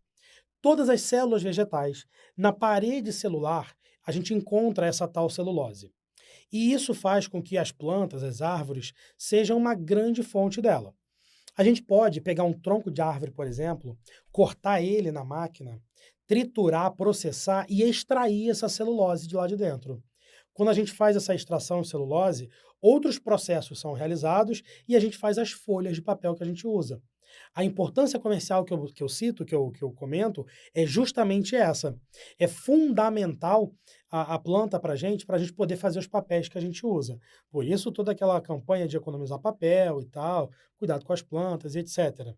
Todas as células vegetais, na parede celular, a gente encontra essa tal celulose. E isso faz com que as plantas, as árvores, sejam uma grande fonte dela. A gente pode pegar um tronco de árvore, por exemplo, cortar ele na máquina, triturar, processar e extrair essa celulose de lá de dentro. Quando a gente faz essa extração de celulose, outros processos são realizados e a gente faz as folhas de papel que a gente usa. A importância comercial que eu cito, que eu comento, é justamente essa. É fundamental a planta para a gente poder fazer os papéis que a gente usa. Por isso, toda aquela campanha de economizar papel e tal, cuidado com as plantas e etc.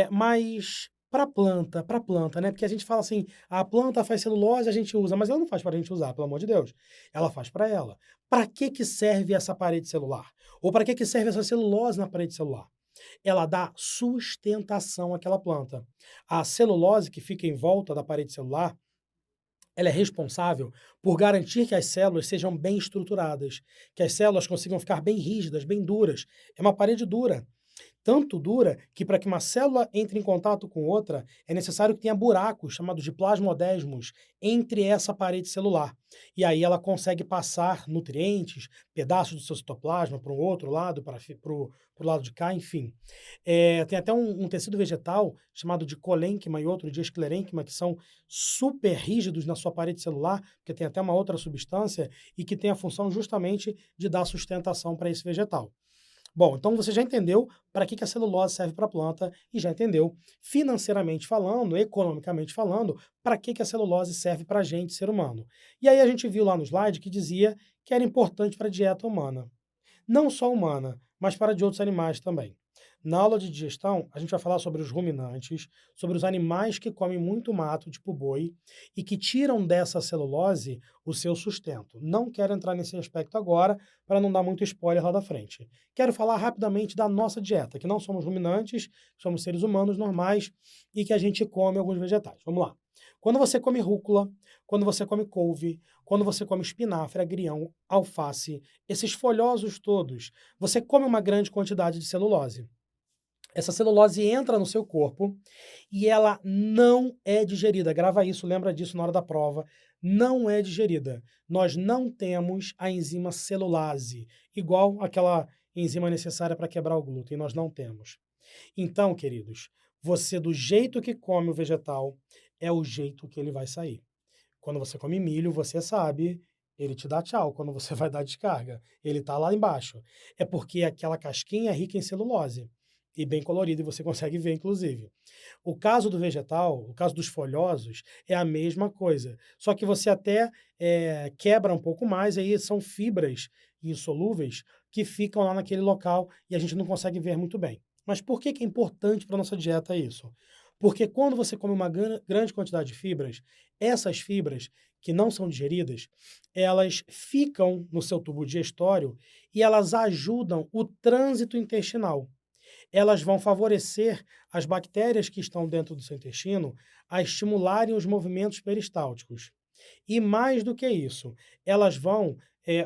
Mas para planta, né? Porque a gente fala assim, a planta faz celulose, a gente usa, mas ela não faz para a gente usar, pelo amor de Deus. Ela faz para ela. Para que serve essa parede celular? Ou para que serve essa celulose na parede celular? Ela dá sustentação àquela planta. A celulose que fica em volta da parede celular, ela é responsável por garantir que as células sejam bem estruturadas, que as células consigam ficar bem rígidas, bem duras. É uma parede dura. Tanto dura que para que uma célula entre em contato com outra, é necessário que tenha buracos, chamados de plasmodesmos, entre essa parede celular. E aí ela consegue passar nutrientes, pedaços do seu citoplasma para um outro lado, para o lado de cá, enfim. Tem até um tecido vegetal chamado de colênquima e outro de esclerênquima, que são super rígidos na sua parede celular, porque tem até uma outra substância e que tem a função justamente de dar sustentação para esse vegetal. Bom, então você já entendeu para que a celulose serve para a planta e já entendeu, financeiramente falando, economicamente falando, para que a celulose serve para a gente, ser humano. E aí a gente viu lá no slide que dizia que era importante para a dieta humana. Não só humana, mas para de outros animais também. Na aula de digestão, a gente vai falar sobre os ruminantes, sobre os animais que comem muito mato, tipo boi, e que tiram dessa celulose o seu sustento. Não quero entrar nesse aspecto agora, para não dar muito spoiler lá da frente. Quero falar rapidamente da nossa dieta, que não somos ruminantes, somos seres humanos normais e que a gente come alguns vegetais. Vamos lá. Quando você come rúcula, quando você come couve, quando você come espinafre, agrião, alface, esses folhosos todos, você come uma grande quantidade de celulose. Essa celulose entra no seu corpo e ela não é digerida. Grava isso, lembra disso na hora da prova. Não é digerida. Nós não temos a enzima celulase, igual aquela enzima necessária para quebrar o glúten. Nós não temos. Então, queridos, você, do jeito que come o vegetal, é o jeito que ele vai sair. Quando você come milho, você sabe, ele te dá tchau quando você vai dar descarga. Ele está lá embaixo. É porque aquela casquinha é rica em celulose e bem colorida, e você consegue ver, inclusive. O caso do vegetal, o caso dos folhosos, é a mesma coisa. Só que você até quebra um pouco mais, aí são fibras insolúveis que ficam lá naquele local e a gente não consegue ver muito bem. Mas por que é importante para a nossa dieta isso? Porque quando você come uma grande quantidade de fibras, essas fibras que não são digeridas, elas ficam no seu tubo digestório e elas ajudam o trânsito intestinal. Elas vão favorecer as bactérias que estão dentro do seu intestino a estimularem os movimentos peristálticos. E mais do que isso, elas vão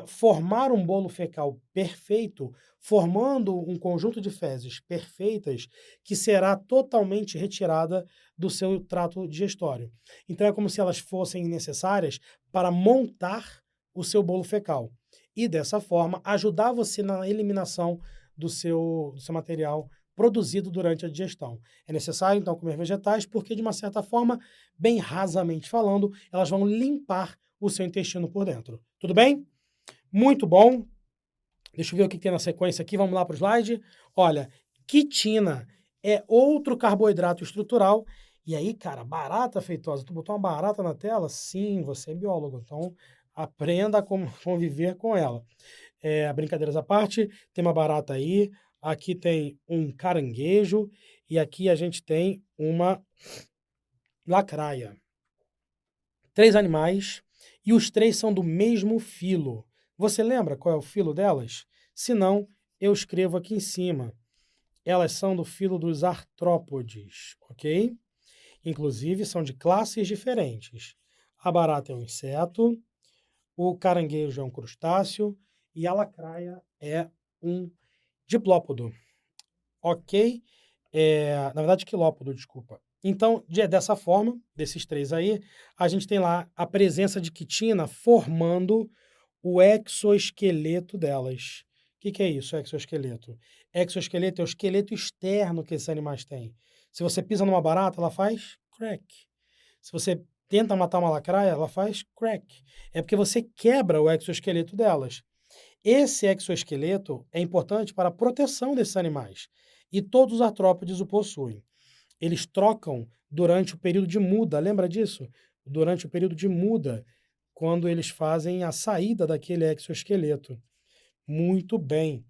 formar um bolo fecal perfeito, formando um conjunto de fezes perfeitas que será totalmente retirada do seu trato digestório. Então é como se elas fossem necessárias para montar o seu bolo fecal e dessa forma ajudar você na eliminação do seu material produzido durante a digestão. É necessário então comer vegetais porque de uma certa forma, bem rasamente falando, elas vão limpar o seu intestino por dentro. Tudo bem? Muito bom. Deixa eu ver o que tem na sequência aqui. Vamos lá para o slide. Olha, quitina é outro carboidrato estrutural. E aí, cara, barata feitosa. Tu botou uma barata na tela? Sim, você é biólogo. Então, aprenda a conviver com ela. Brincadeiras à parte, tem uma barata aí. Aqui tem um caranguejo. E aqui a gente tem uma lacraia. 3 animais e os 3 são do mesmo filo. Você lembra qual é o filo delas? Se não, eu escrevo aqui em cima. Elas são do filo dos artrópodes, ok? Inclusive, são de classes diferentes. A barata é um inseto, o caranguejo é um crustáceo e a lacraia é um diplópodo, ok? Na verdade, quilópodo, desculpa. Então, dessa forma, desses 3 aí, a gente tem lá a presença de quitina formando o exoesqueleto delas. O que que é isso, exoesqueleto? Exoesqueleto é o esqueleto externo que esses animais têm. Se você pisa numa barata, ela faz crack. Se você tenta matar uma lacraia, ela faz crack. É porque você quebra o exoesqueleto delas. Esse exoesqueleto é importante para a proteção desses animais, e todos os artrópodes o possuem. Eles trocam durante o período de muda, lembra disso? Durante o período de muda, quando eles fazem a saída daquele exoesqueleto. Muito bem.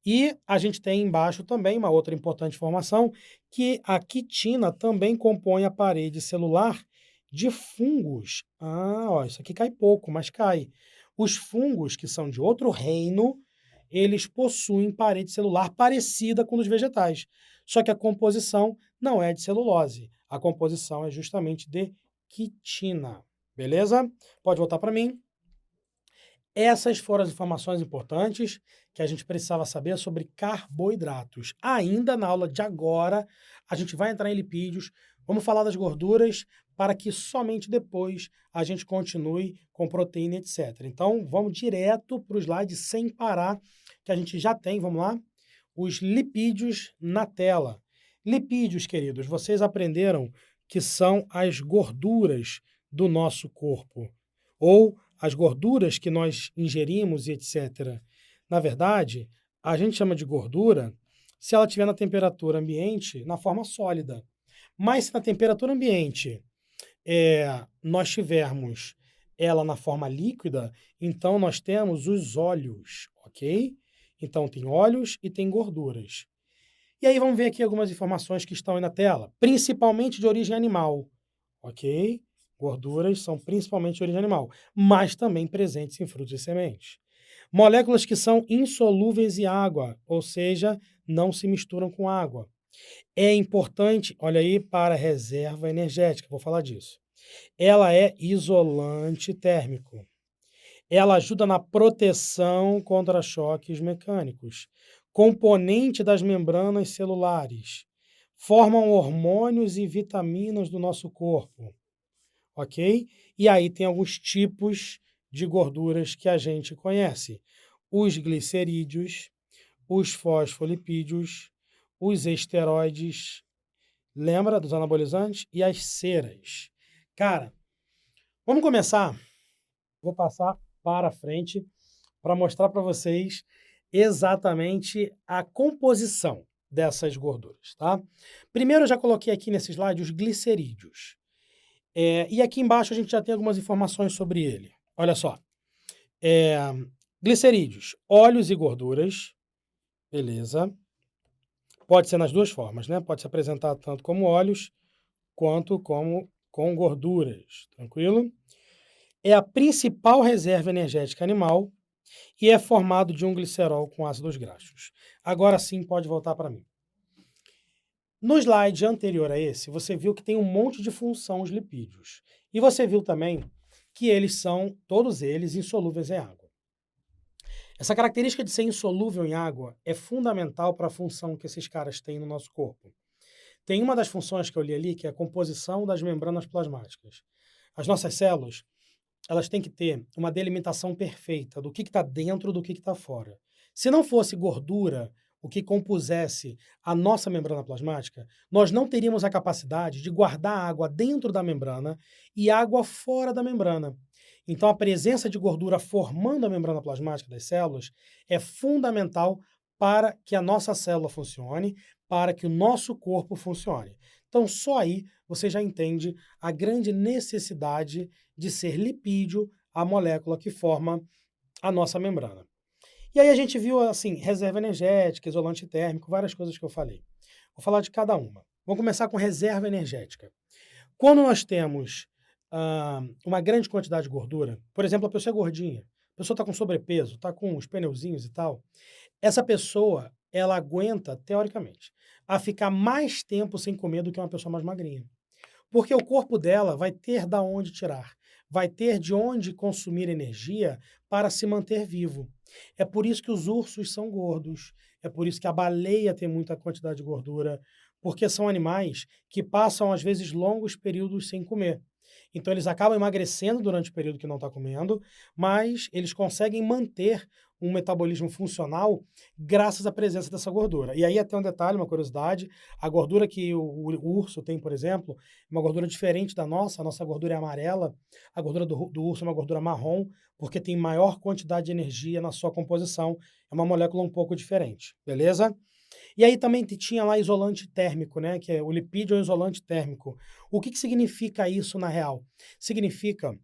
E a gente tem embaixo também uma outra importante informação, que a quitina também compõe a parede celular de fungos. Ó, isso aqui cai pouco, mas cai. Os fungos, que são de outro reino, eles possuem parede celular parecida com dos vegetais. Só que a composição não é de celulose. A composição é justamente de quitina. Beleza? Pode voltar para mim. Essas foram as informações importantes que a gente precisava saber sobre carboidratos. Ainda na aula de agora, a gente vai entrar em lipídios, vamos falar das gorduras, para que somente depois a gente continue com proteína, etc. Então, vamos direto para o slide sem parar, que a gente já tem, vamos lá, os lipídios na tela. Lipídios, queridos, vocês aprenderam que são as gorduras do nosso corpo, ou as gorduras que nós ingerimos e etc. Na verdade, a gente chama de gordura se ela estiver na temperatura ambiente na forma sólida. Mas se na temperatura ambiente nós tivermos ela na forma líquida, então nós temos os óleos, ok? Então tem óleos e tem gorduras. E aí vamos ver aqui algumas informações que estão aí na tela, principalmente de origem animal, ok? Gorduras são principalmente de origem animal, mas também presentes em frutos e sementes. Moléculas que são insolúveis em água, ou seja, não se misturam com água. É importante, olha aí, para a reserva energética, vou falar disso. Ela é isolante térmico. Ela ajuda na proteção contra choques mecânicos. Componente das membranas celulares. Formam hormônios e vitaminas do nosso corpo. Ok? E aí tem alguns tipos de gorduras que a gente conhece. Os glicerídeos, os fosfolipídios, os esteroides, lembra dos anabolizantes? E as ceras. Cara, vamos começar. Vou passar para frente para mostrar para vocês exatamente a composição dessas gorduras, tá? Primeiro eu já coloquei aqui nesse slide os glicerídeos. E aqui embaixo a gente já tem algumas informações sobre ele. Olha só. Glicerídeos, óleos e gorduras. Beleza. Pode ser nas duas formas, né? Pode se apresentar tanto como óleos quanto como com gorduras. Tranquilo? É a principal reserva energética animal e é formado de um glicerol com ácidos graxos. Agora sim, pode voltar para mim. No slide anterior a esse, você viu que tem um monte de função os lipídios. E você viu também que eles são, todos eles, insolúveis em água. Essa característica de ser insolúvel em água é fundamental para a função que esses caras têm no nosso corpo. Tem uma das funções que eu li ali, que é a composição das membranas plasmáticas. As nossas células, elas têm que ter uma delimitação perfeita do que está dentro do que está fora. Se não fosse gordura o que compusesse a nossa membrana plasmática, nós não teríamos a capacidade de guardar água dentro da membrana e água fora da membrana. Então, a presença de gordura formando a membrana plasmática das células é fundamental para que a nossa célula funcione, para que o nosso corpo funcione. Então, só aí você já entende a grande necessidade de ser lipídio a molécula que forma a nossa membrana. E aí a gente viu, assim, reserva energética, isolante térmico, várias coisas que eu falei. Vou falar de cada uma. Vamos começar com reserva energética. Quando nós temos uma grande quantidade de gordura, por exemplo, a pessoa é gordinha, a pessoa está com sobrepeso, está com os pneuzinhos e tal, essa pessoa, ela aguenta, teoricamente, a ficar mais tempo sem comer do que uma pessoa mais magrinha. Porque o corpo dela vai ter da onde tirar, vai ter de onde consumir energia para se manter vivo. É por isso que os ursos são gordos, é por isso que a baleia tem muita quantidade de gordura, porque são animais que passam, às vezes, longos períodos sem comer. Então, eles acabam emagrecendo durante o período que não está comendo, mas eles conseguem manter um metabolismo funcional graças à presença dessa gordura. E aí até um detalhe, uma curiosidade, a gordura que o urso tem, por exemplo, é uma gordura diferente da nossa, a nossa gordura é amarela, a gordura do urso é uma gordura marrom, porque tem maior quantidade de energia na sua composição, é uma molécula um pouco diferente, beleza? E aí também tinha lá isolante térmico, né, que é o lipídio é um isolante térmico. O que significa isso na real? Significa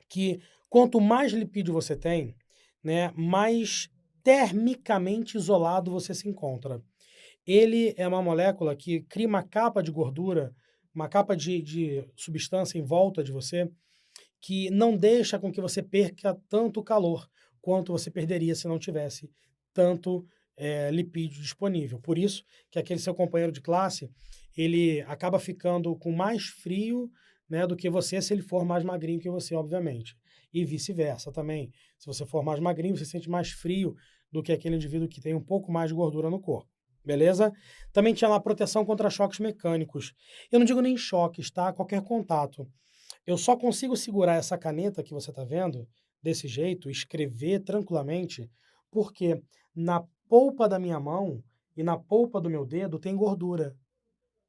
que quanto mais lipídio você tem, né, mais termicamente isolado você se encontra. Ele é uma molécula que cria uma capa de gordura, uma capa de substância em volta de você, que não deixa com que você perca tanto calor quanto você perderia se não tivesse tanto lipídio disponível. Por isso que aquele seu companheiro de classe, ele acaba ficando com mais frio, né, do que você se ele for mais magrinho que você, obviamente. E vice-versa também. Se você for mais magrinho, você sente mais frio do que aquele indivíduo que tem um pouco mais de gordura no corpo. Beleza? Também tinha lá proteção contra choques mecânicos. Eu não digo nem choques, tá? Qualquer contato. Eu só consigo segurar essa caneta que você está vendo, desse jeito, escrever tranquilamente, porque na polpa da minha mão e na polpa do meu dedo tem gordura.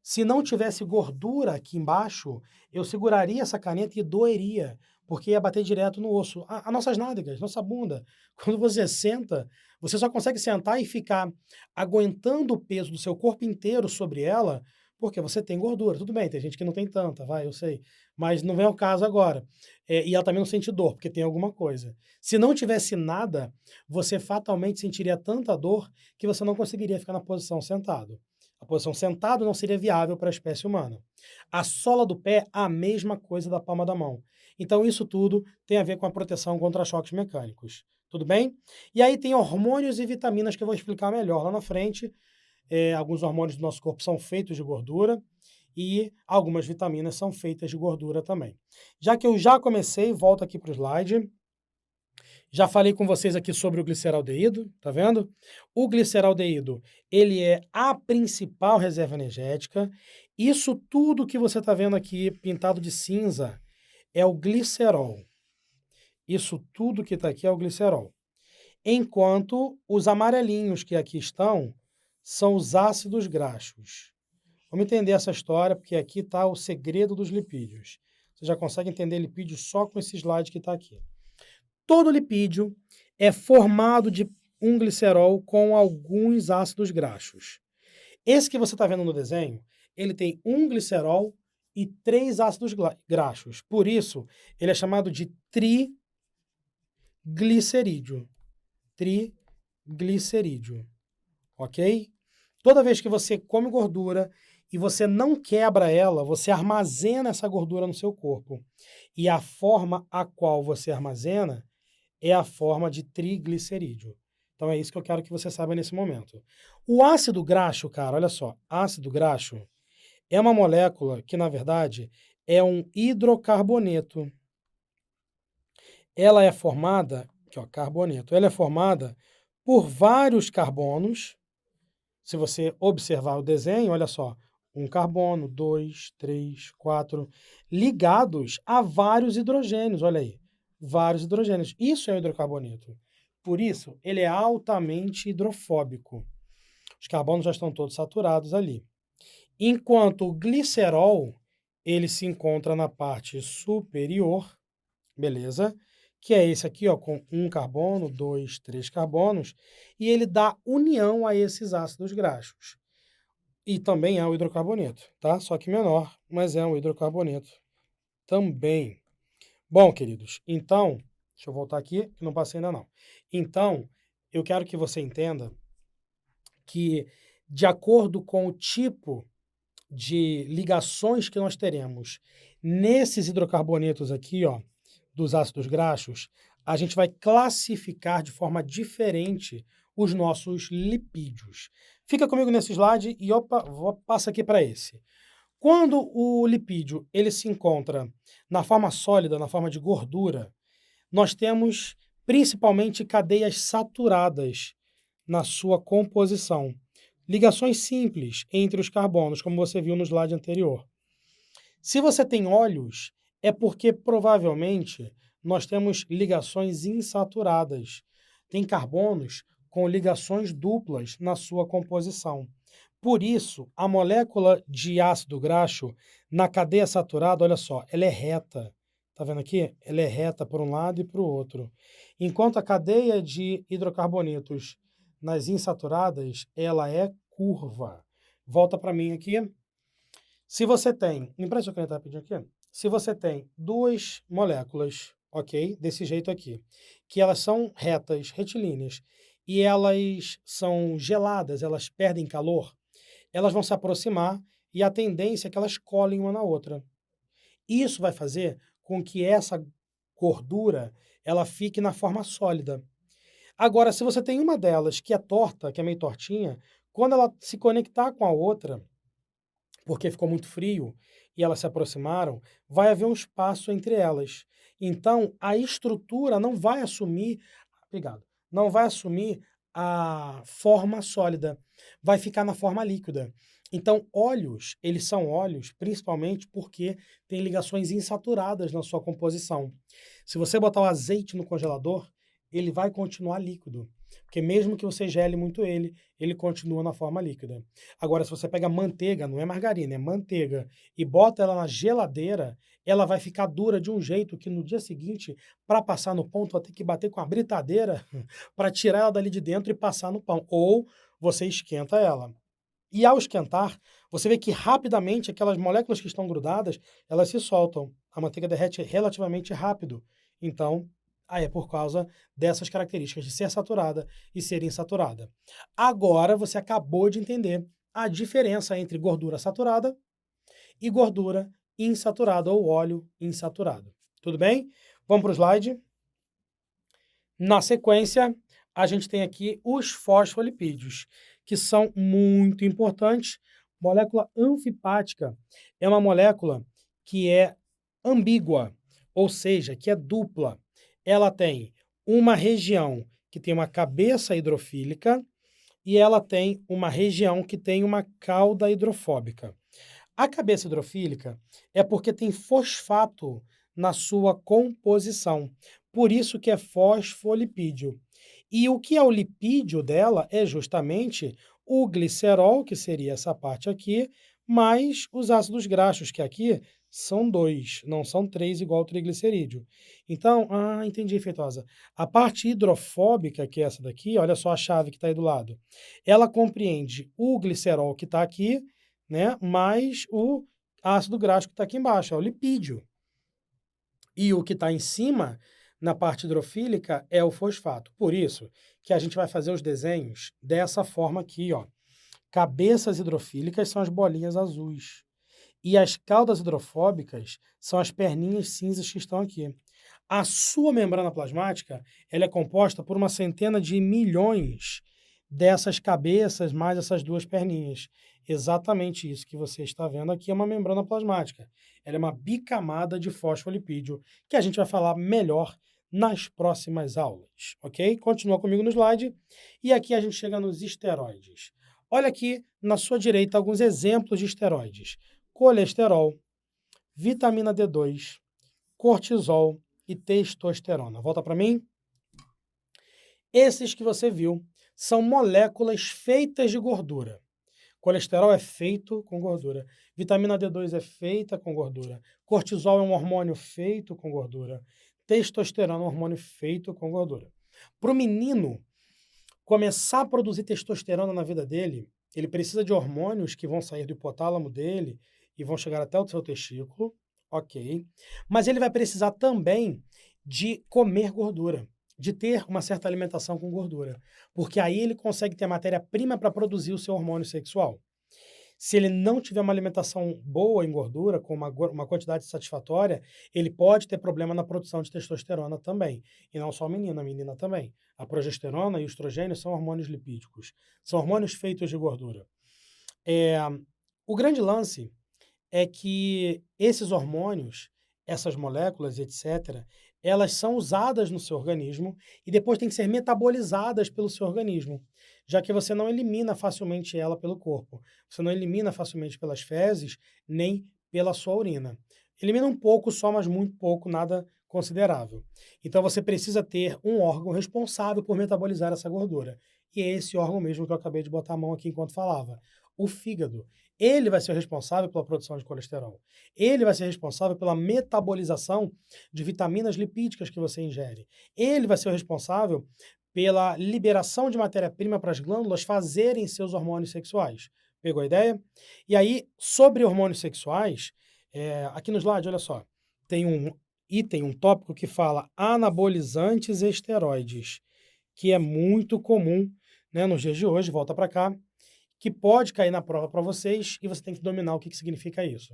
Se não tivesse gordura aqui embaixo, eu seguraria essa caneta e doeria, porque ia bater direto no osso. As nossas nádegas, nossa bunda. Quando você senta, você só consegue sentar e ficar aguentando o peso do seu corpo inteiro sobre ela, porque você tem gordura. Tudo bem, tem gente que não tem tanta, vai, eu sei. Mas não vem ao caso agora. E ela também não sente dor, porque tem alguma coisa. Se não tivesse nada, você fatalmente sentiria tanta dor que você não conseguiria ficar na posição sentado. A posição sentado não seria viável para a espécie humana. A sola do pé, a mesma coisa da palma da mão. Então, isso tudo tem a ver com a proteção contra choques mecânicos. Tudo bem? E aí tem hormônios e vitaminas que eu vou explicar melhor lá na frente. Alguns hormônios do nosso corpo são feitos de gordura e algumas vitaminas são feitas de gordura também. Já que eu já comecei, volto aqui para o slide. Já falei com vocês aqui sobre o gliceraldeído, tá vendo? O gliceraldeído, ele é a principal reserva energética. Isso tudo que você está vendo aqui pintado de cinza é o glicerol. Isso tudo que está aqui é o glicerol. Enquanto os amarelinhos que aqui estão são os ácidos graxos. Vamos entender essa história, porque aqui está o segredo dos lipídios. Você já consegue entender lipídio só com esse slide que está aqui. Todo lipídio é formado de um glicerol com alguns ácidos graxos. Esse que você está vendo no desenho, ele tem um glicerol e 3 ácidos graxos. Por isso, ele é chamado de triglicerídeo. Triglicerídeo. Ok? Toda vez que você come gordura e você não quebra ela, você armazena essa gordura no seu corpo. E a forma a qual você armazena é a forma de triglicerídeo. Então é isso que eu quero que você saiba nesse momento. O ácido graxo, cara, olha só, ácido graxo é uma molécula que, na verdade, é um hidrocarboneto. ela é formada, aqui ó, carboneto, ela é formada por vários carbonos. Se você observar o desenho, olha só, um carbono, dois, três, quatro, ligados a vários hidrogênios, olha aí, vários hidrogênios. Isso é o hidrocarboneto. Por isso, ele é altamente hidrofóbico. Os carbonos já estão todos saturados ali. Enquanto o glicerol, ele se encontra na parte superior, beleza? Que é esse aqui, ó, com um carbono, dois, três carbonos, e ele dá união a esses ácidos graxos. E também é o hidrocarboneto, tá? Só que menor, mas é um hidrocarboneto também. Bom, queridos, então, deixa eu voltar aqui, que não passei ainda não. Então, eu quero que você entenda que, de acordo com o tipo de ligações que nós teremos nesses hidrocarbonetos aqui, ó, dos ácidos graxos, a gente vai classificar de forma diferente os nossos lipídios. Fica comigo nesse slide e opa, passa aqui para esse. Quando o lipídio ele se encontra na forma sólida, na forma de gordura, nós temos principalmente cadeias saturadas na sua composição. Ligações simples entre os carbonos, como você viu no slide anterior. Se você tem óleos, é porque provavelmente nós temos ligações insaturadas. Tem carbonos com ligações duplas na sua composição. Por isso, a molécula de ácido graxo na cadeia saturada, olha só, ela é reta. Tá vendo aqui? Ela é reta por um lado e para o outro. Enquanto a cadeia de hidrocarbonetos nas insaturadas, ela é curva. Volta para mim aqui. Se você tem, me empresta a caneta rapidinho aqui. Se você tem duas moléculas, ok, desse jeito aqui, que elas são retas, retilíneas, e elas são geladas, elas perdem calor, elas vão se aproximar e a tendência é que elas colhem uma na outra. Isso vai fazer com que essa gordura ela fique na forma sólida. Agora, se você tem uma delas que é torta, que é meio tortinha, quando ela se conectar com a outra, porque ficou muito frio e elas se aproximaram, vai haver um espaço entre elas. Então, a estrutura não vai assumir, obrigado, não vai assumir a forma sólida, vai ficar na forma líquida. Então, óleos, eles são óleos principalmente porque tem ligações insaturadas na sua composição. Se você botar o azeite no congelador, ele vai continuar líquido, porque mesmo que você gele muito ele, ele continua na forma líquida. Agora, se você pega manteiga, não é margarina, é manteiga, e bota ela na geladeira, ela vai ficar dura de um jeito que no dia seguinte, para passar no pão, tu vai ter que bater com a britadeira para tirar ela dali de dentro e passar no pão. Ou você esquenta ela. E ao esquentar, você vê que rapidamente aquelas moléculas que estão grudadas, elas se soltam. A manteiga derrete relativamente rápido. Então, aí é por causa dessas características de ser saturada e ser insaturada. Agora você acabou de entender a diferença entre gordura saturada e gordura insaturada ou óleo insaturado. Tudo bem? Vamos para o slide. Na sequência, a gente tem aqui os fosfolipídios, que são muito importantes. Molécula anfipática é uma molécula que é ambígua, ou seja, que é dupla. Ela tem uma região que tem uma cabeça hidrofílica e ela tem uma região que tem uma cauda hidrofóbica. A cabeça hidrofílica é porque tem fosfato na sua composição, por isso que é fosfolipídio. E o que é o lipídio dela é justamente o glicerol, que seria essa parte aqui, mais os ácidos graxos, que aqui são dois, não são três, igual o triglicerídeo. Então, entendi, Feitosa. A parte hidrofóbica, que é essa daqui, olha só a chave que está aí do lado, ela compreende o glicerol que está aqui, né, mais o ácido graxo que está aqui embaixo, é o lipídio. E o que está em cima, na parte hidrofílica, é o fosfato. Por isso que a gente vai fazer os desenhos dessa forma aqui, ó. Cabeças hidrofílicas são as bolinhas azuis. E as caudas hidrofóbicas são as perninhas cinzas que estão aqui. A sua membrana plasmática, ela é composta por uma centena de milhões dessas cabeças mais essas duas perninhas. Exatamente isso que você está vendo aqui é uma membrana plasmática. Ela é uma bicamada de fosfolipídio, que a gente vai falar melhor nas próximas aulas, ok? Continua comigo no slide. E aqui a gente chega nos esteroides. Olha aqui na sua direita alguns exemplos de esteroides: colesterol, vitamina D2, cortisol e testosterona. Volta para mim. Esses que você viu são moléculas feitas de gordura. Colesterol é feito com gordura. Vitamina D2 é feita com gordura. Cortisol é um hormônio feito com gordura. Testosterona é um hormônio feito com gordura. Para o menino começar a produzir testosterona na vida dele, ele precisa de hormônios que vão sair do hipotálamo dele e vão chegar até o seu testículo, ok. Mas ele vai precisar também de comer gordura, de ter uma certa alimentação com gordura, porque aí ele consegue ter matéria-prima para produzir o seu hormônio sexual. Se ele não tiver uma alimentação boa em gordura, com uma quantidade satisfatória, ele pode ter problema na produção de testosterona também. E não só o menino, a menina também. A progesterona e o estrogênio são hormônios lipídicos, são hormônios feitos de gordura. O grande lance é que esses hormônios, essas moléculas, etc., elas são usadas no seu organismo e depois têm que ser metabolizadas pelo seu organismo, já que você não elimina facilmente ela pelo corpo. Você não elimina facilmente pelas fezes, nem pela sua urina. Elimina um pouco só, mas muito pouco, nada considerável. Então você precisa ter um órgão responsável por metabolizar essa gordura. E é esse órgão mesmo que eu acabei de botar a mão aqui enquanto falava, o fígado. Ele vai ser responsável pela produção de colesterol. Ele vai ser responsável pela metabolização de vitaminas lipídicas que você ingere. Ele vai ser o responsável pela liberação de matéria-prima para as glândulas fazerem seus hormônios sexuais. Pegou a ideia? E aí, sobre hormônios sexuais, aqui no slide, olha só, tem um item, um tópico que fala anabolizantes e esteroides, que é muito comum, né, nos dias de hoje, volta para cá, que pode cair na prova para vocês e você tem que dominar o que significa isso.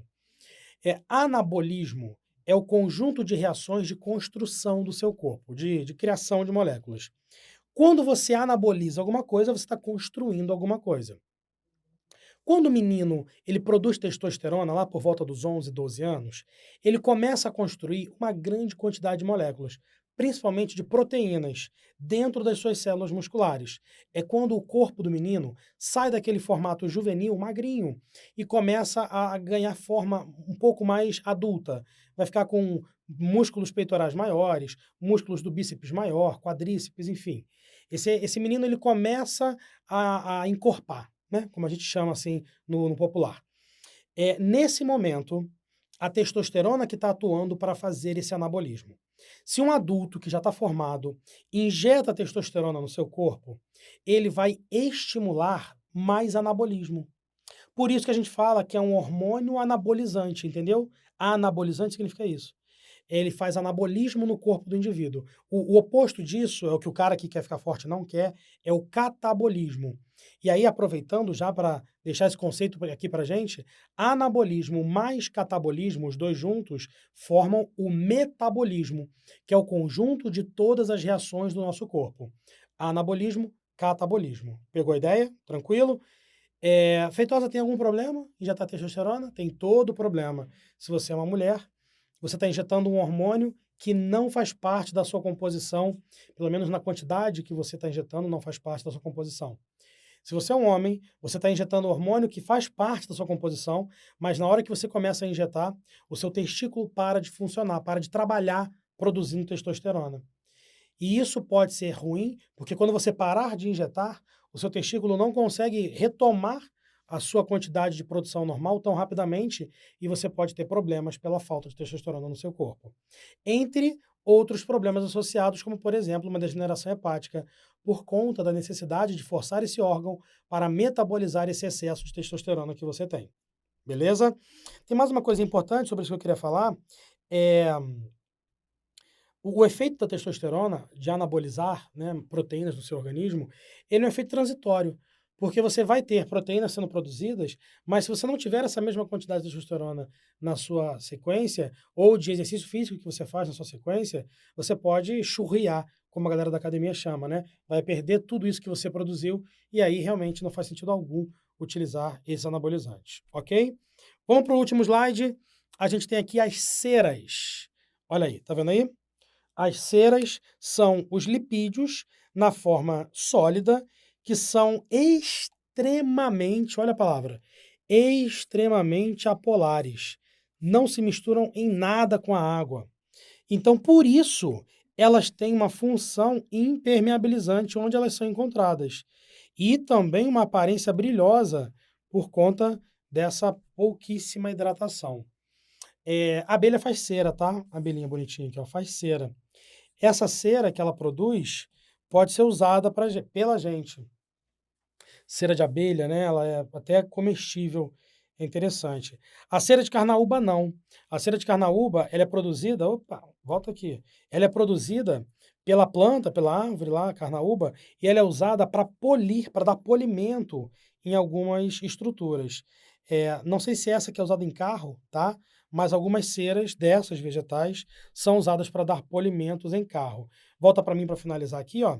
Anabolismo é o conjunto de reações de construção do seu corpo, de criação de moléculas. Quando você anaboliza alguma coisa, você está construindo alguma coisa. Quando o menino ele produz testosterona lá por volta dos 11, 12 anos, ele começa a construir uma grande quantidade de moléculas, principalmente de proteínas, dentro das suas células musculares. É quando o corpo do menino sai daquele formato juvenil, magrinho, e começa a ganhar forma um pouco mais adulta. Vai ficar com músculos peitorais maiores, músculos do bíceps maior, quadríceps, enfim. Esse menino ele começa a encorpar, né? Como a gente chama assim no popular. Nesse momento, a testosterona que está atuando para fazer esse anabolismo. Se um adulto que já está formado injeta testosterona no seu corpo, ele vai estimular mais anabolismo. Por isso que a gente fala que é um hormônio anabolizante, entendeu? Anabolizante significa isso. Ele faz anabolismo no corpo do indivíduo. O oposto disso, é o que o cara que quer ficar forte não quer, é o catabolismo. E aí, aproveitando já para deixar esse conceito aqui para gente, anabolismo mais catabolismo, os dois juntos, formam o metabolismo, que é o conjunto de todas as reações do nosso corpo. Anabolismo, catabolismo. Pegou a ideia? Tranquilo? Feitosa tem algum problema? Injetar testosterona? Tem todo problema. Se você é uma mulher, você está injetando um hormônio que não faz parte da sua composição, pelo menos na quantidade que você está injetando, não faz parte da sua composição. Se você é um homem, você está injetando hormônio que faz parte da sua composição, mas na hora que você começa a injetar, o seu testículo para de funcionar, para de trabalhar produzindo testosterona. E isso pode ser ruim, porque quando você parar de injetar, o seu testículo não consegue retomar a sua quantidade de produção normal tão rapidamente e você pode ter problemas pela falta de testosterona no seu corpo. Entre outros problemas associados, como, por exemplo, uma degeneração hepática, por conta da necessidade de forçar esse órgão para metabolizar esse excesso de testosterona que você tem. Beleza? Tem mais uma coisa importante sobre isso que eu queria falar. O efeito da testosterona de anabolizar, né, proteínas no seu organismo, ele é um efeito transitório, porque você vai ter proteínas sendo produzidas, mas se você não tiver essa mesma quantidade de testosterona na sua sequência, ou de exercício físico que você faz na sua sequência, você pode churriar, como a galera da academia chama, né? Vai perder tudo isso que você produziu, e aí realmente não faz sentido algum utilizar esses anabolizantes, ok? Vamos para o último slide. A gente tem aqui as ceras. Olha aí, tá vendo aí? As ceras são os lipídios na forma sólida, que são extremamente, olha a palavra, extremamente apolares. Não se misturam em nada com a água. Então, por isso, elas têm uma função impermeabilizante onde elas são encontradas. E também uma aparência brilhosa por conta dessa pouquíssima hidratação. A abelha faz cera, tá? A abelhinha bonitinha aqui, ó, faz cera. Essa cera que ela produz pode ser usada pela gente. Cera de abelha, né, ela é até comestível, é interessante. A cera de carnaúba não. A cera de carnaúba, ela é produzida, opa, volta aqui. Ela é produzida pela planta, pela árvore lá, carnaúba, e ela é usada para polir, para dar polimento em algumas estruturas. Não sei se essa que é usada em carro, tá? Mas algumas ceras dessas vegetais são usadas para dar polimentos em carro. Volta para mim para finalizar aqui, ó.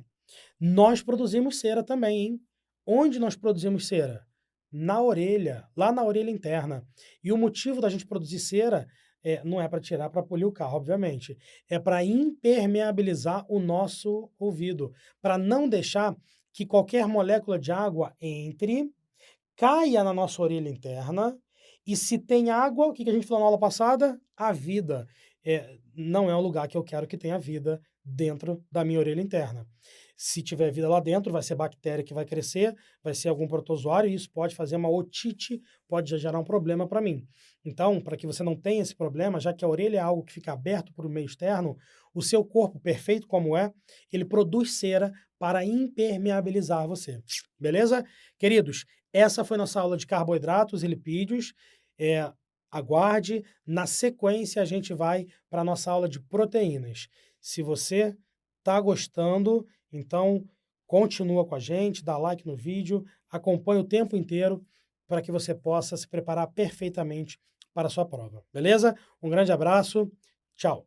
Nós produzimos cera também, hein. Onde nós produzimos cera? Na orelha, lá na orelha interna. E o motivo da gente produzir cera, não é para tirar para polir o carro, obviamente, é para impermeabilizar o nosso ouvido, para não deixar que qualquer molécula de água entre, caia na nossa orelha interna, e se tem água, o que que a gente falou na aula passada? A vida. Não é um lugar que eu quero que tenha vida dentro da minha orelha interna. Se tiver vida lá dentro, vai ser bactéria que vai crescer, vai ser algum protozoário, e isso pode fazer uma otite, pode já gerar um problema para mim. Então, para que você não tenha esse problema, já que a orelha é algo que fica aberto para o meio externo, o seu corpo, perfeito como é, ele produz cera para impermeabilizar você. Beleza? Queridos, essa foi nossa aula de carboidratos e lipídios. Aguarde, na sequência a gente vai para a nossa aula de proteínas. Se você está gostando, então continua com a gente, dá like no vídeo, acompanha o tempo inteiro para que você possa se preparar perfeitamente para a sua prova, beleza? Um grande abraço, tchau!